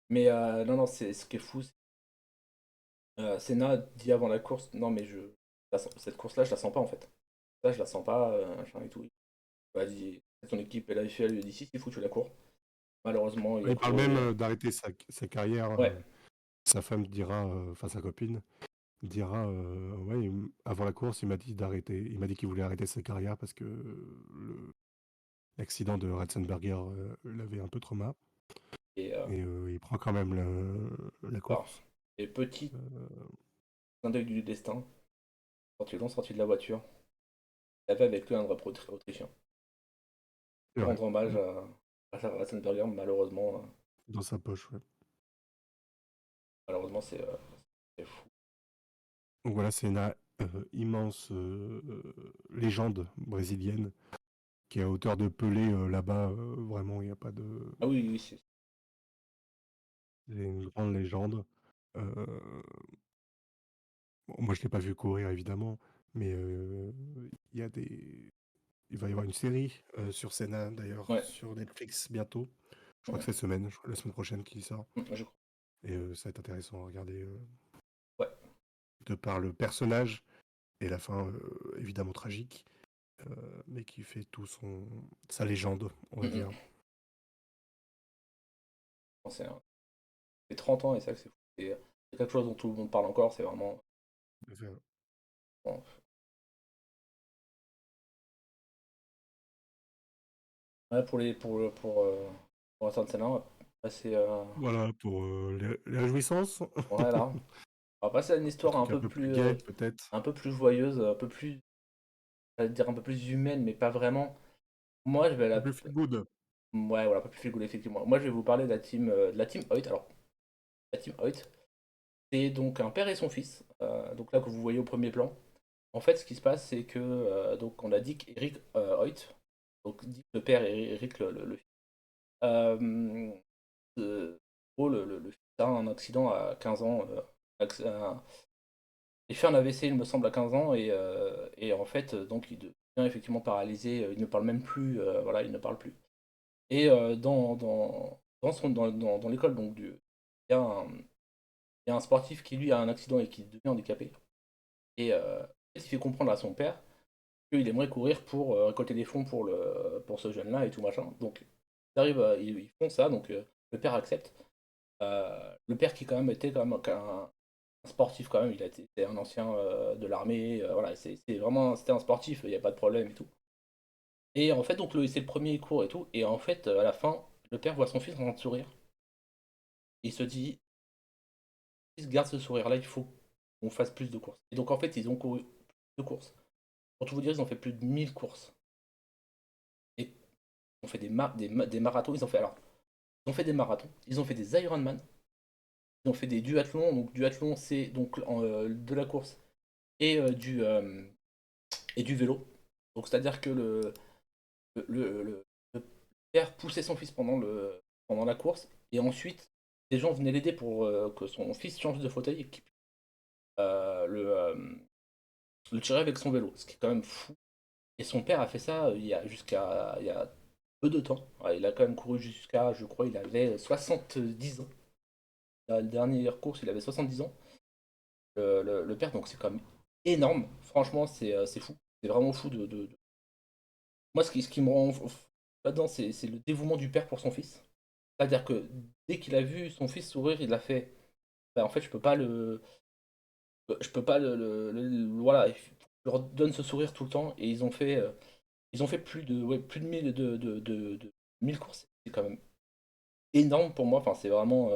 Mais non, non, ce qui est fou, Senna dit avant la course, non mais cette course-là, je la sens pas en fait. Là, je la sens pas, machin et tout. Vas-y, ton équipe, elle lui a dit si, c'est fou, tu la cours. Malheureusement, il a Il parle couru. même d'arrêter sa carrière. Ouais, Sa femme dira, enfin sa copine, dira, ouais, avant la course, il m'a dit d'arrêter. Il m'a dit qu'il voulait arrêter sa carrière parce que l'accident de Ratzenberger l'avait un peu trauma. et, Et il prend quand même la alors, course. et petit Euh, clin d'œil du destin, quand ils l'ont sorti de la voiture, il avait avec lui un drapeau autrichien. c'est Pour vrai. rendre hommage à Ratzenberger, malheureusement, Dans sa poche, ouais. malheureusement c'est fou. Donc voilà, Senna immense légende brésilienne qui est à hauteur de Pelé là-bas. Vraiment, il n'y a pas de. Ah oui, oui, c'est C'est une grande légende. Euh, bon, moi, je ne l'ai pas vu courir, évidemment, mais il y a des. Il va y avoir une série sur Senna, d'ailleurs, ouais, sur Netflix bientôt. Je crois que ouais, cette semaine, la semaine prochaine qui sort. je crois. Et ça va être intéressant à regarder Ouais. de par le personnage et la fin évidemment tragique, mais qui fait tout sa légende, on va dire. C'est un- c'est 30 ans et c'est vrai que c'est fou. C'est quelque chose dont tout le monde parle encore, c'est vraiment. Enfin, Bon. Ouais, pour Ayrton Senna, on va passer, voilà pour les réjouissances. ouais, là. On va passer à une Un histoire truc un peu plus gai, peut-être. un peu plus joyeuse, un peu plus, j'allais dire un peu plus humaine, mais pas vraiment. Moi, je vais Un la. peu plus feel good. Ouais, voilà, un peu plus feel good, effectivement. Moi, je vais vous parler de la team Hoyt. Alors, la team Hoyt, c'est donc un père et son fils. Donc là, que vous voyez au premier plan. En fait, ce qui se passe, c'est que donc on a Dick Eric Hoyt, donc Dick le père et Eric le fils. Euh, le fils a un accident à 15 ans. Il fait un AVC, il me semble, à 15 ans, et en fait, donc il devient effectivement paralysé. Il ne parle même plus. Voilà, il ne parle plus. Et dans l'école, donc, il y a un, il y a un sportif qui, lui, a un accident et qui devient handicapé. Et il fait comprendre à son père qu'il aimerait courir pour récolter des fonds pour ce jeune-là et tout machin. Donc, ils font ça, donc le père accepte. Le père qui quand même était quand même un sportif quand même, il a été c'était un ancien de l'armée, voilà, c'était un sportif, il n'y a pas de problème et tout. Et en fait, donc c'est le premier cours et tout, et en fait, à la fin, le père voit son fils en train de sourire. Il se dit, fils garde ce sourire-là, il faut qu'on fasse plus de courses. Et donc en fait, ils ont couru plus de courses. Pour tout vous dire, ils ont fait plus de 1000 courses. Et ils ont fait des marathons, ils ont fait des marathons, ils ont fait des Ironman, ils ont fait des duathlons. Donc duathlon, c'est donc de la course et et du vélo. Donc c'est-à-dire que le père poussait son fils pendant la course, et ensuite des gens venaient l'aider pour que son fils change de fauteuil et qu'il puisse euh, le, euh, le tirer avec son vélo, ce qui est quand même fou. Et son père a fait ça il y a peu de temps. Ouais, il a quand même couru jusqu'à, je crois, il avait 70 ans. La dernière course, il avait 70 ans. Le père, donc c'est quand même énorme. Franchement, c'est fou. C'est vraiment fou Moi, ce qui me rend là-dedans, c'est le dévouement du père pour son fils. C'est-à-dire que dès qu'il a vu son fils sourire, il a fait, bah, en fait, je peux pas voilà, je leur donne ce sourire tout le temps, et ils ont fait plus de 1000 courses. C'est quand même énorme pour moi. Enfin, c'est vraiment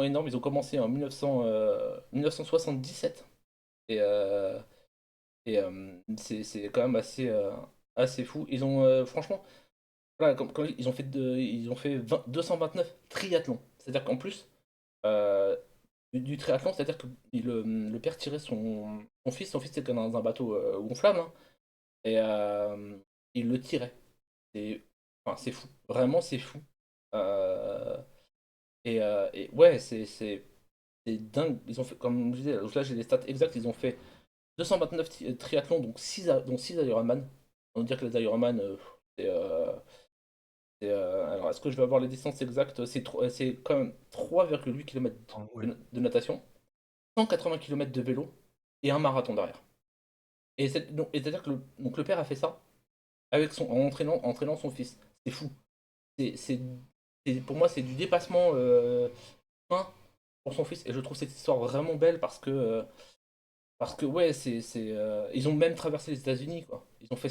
énorme. Ils ont commencé en 1977, et, c'est quand même assez fou. Ils ont franchement, voilà, ils ont fait 229 triathlons. C'est-à-dire qu'en plus du triathlon, c'est-à-dire que le père tirait son fils était dans un bateau gonflable, hein, et il le tirait. C'est enfin, c'est fou, vraiment c'est fou. Euh, et ouais, c'est dingue. Ils ont fait, comme je disais, donc là j'ai les stats exactes, ils ont fait 229 triathlons, donc 6 Ironman. On va dire que les Ironman, c'est alors, est-ce que je vais avoir les distances exactes? C'est quand même 3,8 km Ah, ouais. de natation, 180 km de vélo et un marathon derrière. Et c'est-à-dire que donc le père a fait ça en entraînant son fils. C'est fou. C'est, c'est, pour moi, c'est du dépassement humain pour son fils. Et je trouve cette histoire vraiment belle parce que ouais, ils ont même traversé les États-Unis, quoi. Ils ont fait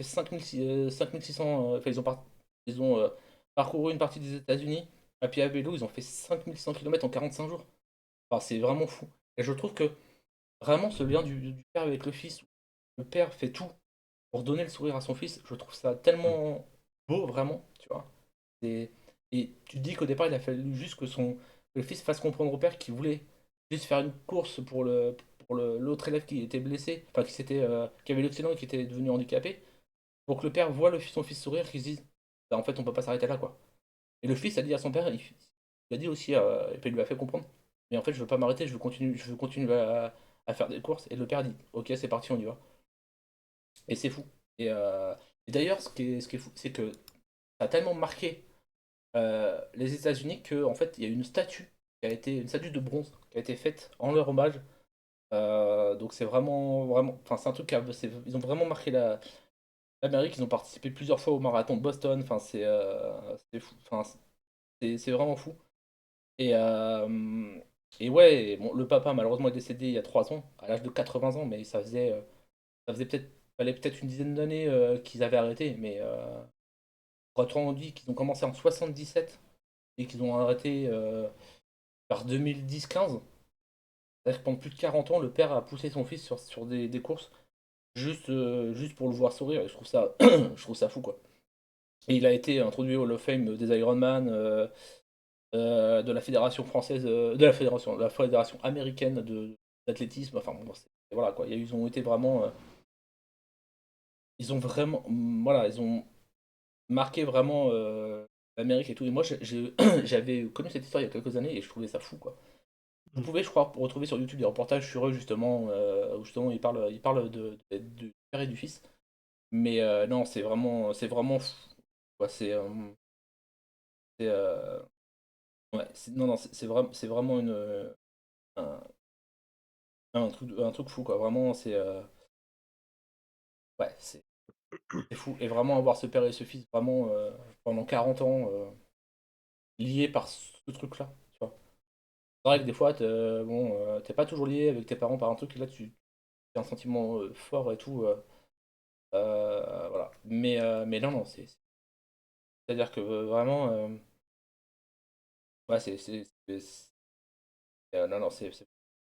5600. Enfin, ils ont parcouru une partie des États-Unis à pied à vélo. Ils ont fait 5100 km en 45 jours. Enfin, c'est vraiment fou. Et je trouve que vraiment ce lien du père avec le fils, où le père fait tout pour donner le sourire à son fils, je trouve ça Mm. tellement beau, vraiment, tu vois. Et, et tu te dis qu'au départ, il a fallu juste que le fils fasse comprendre au père qu'il voulait juste faire une course pour l'autre élève qui était blessé, enfin qui avait l'accident et qui était devenu handicapé, pour que le père voit son fils sourire, qu'il se dise, bah, en fait, on peut pas s'arrêter là, quoi. Et le fils a dit à son père, il a dit aussi, et puis il lui a fait comprendre, mais en fait, je veux pas m'arrêter, je veux continuer à faire des courses. Et le père dit, ok, c'est parti, on y va. Et c'est fou. Et d'ailleurs, ce qui est fou, c'est que ça a tellement marqué les États-Unis que en fait, il y a une statue une statue de bronze qui a été faite en leur hommage. Donc c'est vraiment, enfin c'est un truc ils ont vraiment marqué l'Amérique. Ils ont participé plusieurs fois au marathon de Boston. Enfin c'est fou. Enfin c'est vraiment fou. Et et ouais, bon, le papa malheureusement est décédé il y a 3 ans, à l'âge de 80 ans, mais ça faisait fallait peut-être une dizaine d'années qu'ils avaient arrêté, mais quand on dit qu'ils ont commencé en 77 et qu'ils ont arrêté vers 2010-15, c'est-à-dire que pendant plus de 40 ans, le père a poussé son fils sur des courses juste pour le voir sourire. Et je trouve ça, je trouve ça fou, quoi. Et il a été introduit au Hall of Fame des Ironman, de la fédération française, de la fédération américaine d'athlétisme. Enfin bon, voilà quoi. Ils ont été vraiment, ils ont vraiment, voilà, ils ont marqué vraiment l'Amérique et tout. Et moi, j'avais connu cette histoire il y a quelques années et je trouvais ça fou, quoi. Vous Mm. pouvez, je crois, retrouver sur YouTube des reportages sur eux, justement, où justement ils parlent du père et du fils. Mais non, c'est vraiment fou, quoi. C'est, ouais, non, non, c'est vraiment un, un truc fou, quoi. Vraiment, ouais, c'est fou. Et vraiment avoir ce père et ce fils, vraiment, pendant 40 ans, liés par ce truc-là, tu vois. C'est vrai que des fois, bon, t'es pas toujours lié avec tes parents par un truc, et là, tu as un sentiment fort et tout. Voilà. Mais non, non, c'est-à-dire que vraiment, ouais, non, non,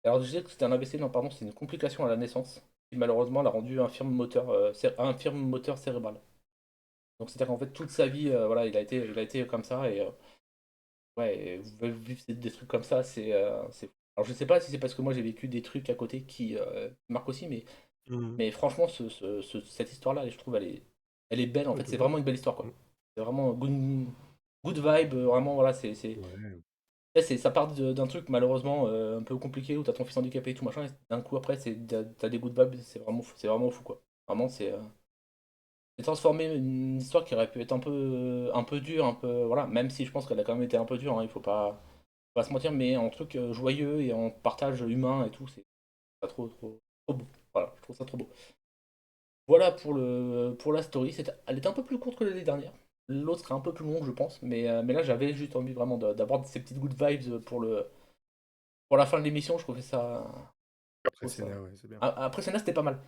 Alors, je disais que c'était un AVC, non, pardon, c'est une complication à la naissance qui malheureusement l'a rendu infirme moteur cérébral. Donc, c'est-à-dire qu'en fait, toute sa vie, voilà, il a été comme ça, et ouais, et vivre des trucs comme ça, c'est fou. Alors, je sais pas si c'est parce que moi j'ai vécu des trucs à côté qui marquent aussi, Mm. mais franchement, cette histoire-là, je trouve, elle est belle. En Ouais, fait, c'est totalement. vraiment une belle histoire, Mm. quoi. C'est vraiment good vibe, vraiment, voilà. Ouais. Ça part d'un truc malheureusement un peu compliqué où t'as ton fils handicapé et tout machin, et d'un coup après, t'as des good vibes, c'est vraiment fou, quoi. Vraiment, c'est transformé une histoire qui aurait pu être un peu dure, un peu. Voilà, même si je pense qu'elle a quand même été un peu dure, hein, il faut pas se mentir, mais en truc joyeux et en partage humain et tout, c'est pas trop, trop, trop beau. Voilà, je trouve ça trop beau. Voilà pour la story. Elle était un peu plus courte que l'année dernière. L'autre serait un peu plus long, je pense. Mais là, j'avais juste envie vraiment d'avoir ces petites good vibes pour la fin de l'émission. Je trouvais ça. je Après trouve ça- Sénat, ouais, c'est bien. Après Senna, c'était pas mal.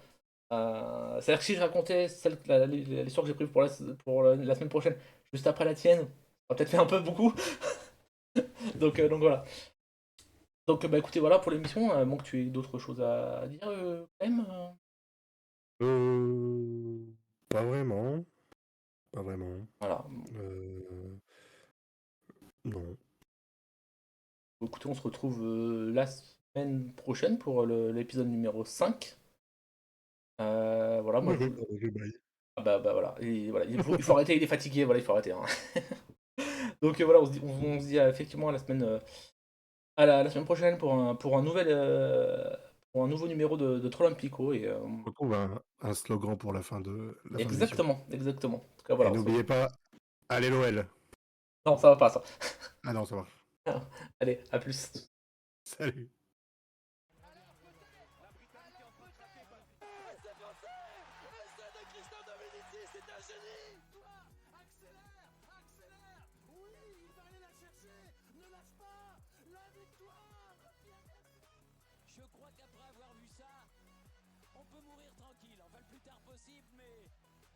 C'est-à-dire que si je racontais l'histoire que j'ai prévue pour la semaine prochaine, juste après la tienne, ça aurait peut-être fait un peu beaucoup. Donc voilà. Donc bah écoutez, voilà pour l'émission. Bon, que tu aies d'autres choses à dire, quand même. Pas vraiment. Pas vraiment. Voilà. Euh, non. Écoutez, on se retrouve la semaine prochaine pour l'épisode numéro 5. Voilà, moi je. Allez, bye. Ah bah voilà, voilà. Il faut arrêter, il est fatigué, voilà, il faut arrêter, hein. Donc voilà, on se dit effectivement à la semaine prochaine pour un nouveau numéro de Troll Pico. On retrouve un slogan pour la fin de l'émission. Exactement, exactement. En tout cas, Et voilà. n'oubliez pas, allez l'OL. Non, ça va pas, ça. Ah non, ça marche. Allez, à plus. Salut. C'est de Christophe Dominici, c'est un génie. Accélère, accélère. Oui, il va aller la chercher. Ne lâche pas. La victoire. Je crois qu'après avoir vu ça, on peut mourir tranquille. Enfin, le plus tard possible, mais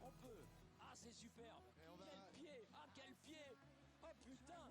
on peut. Ah, c'est superbe. Quel pied. Ah, quel pied. Oh putain.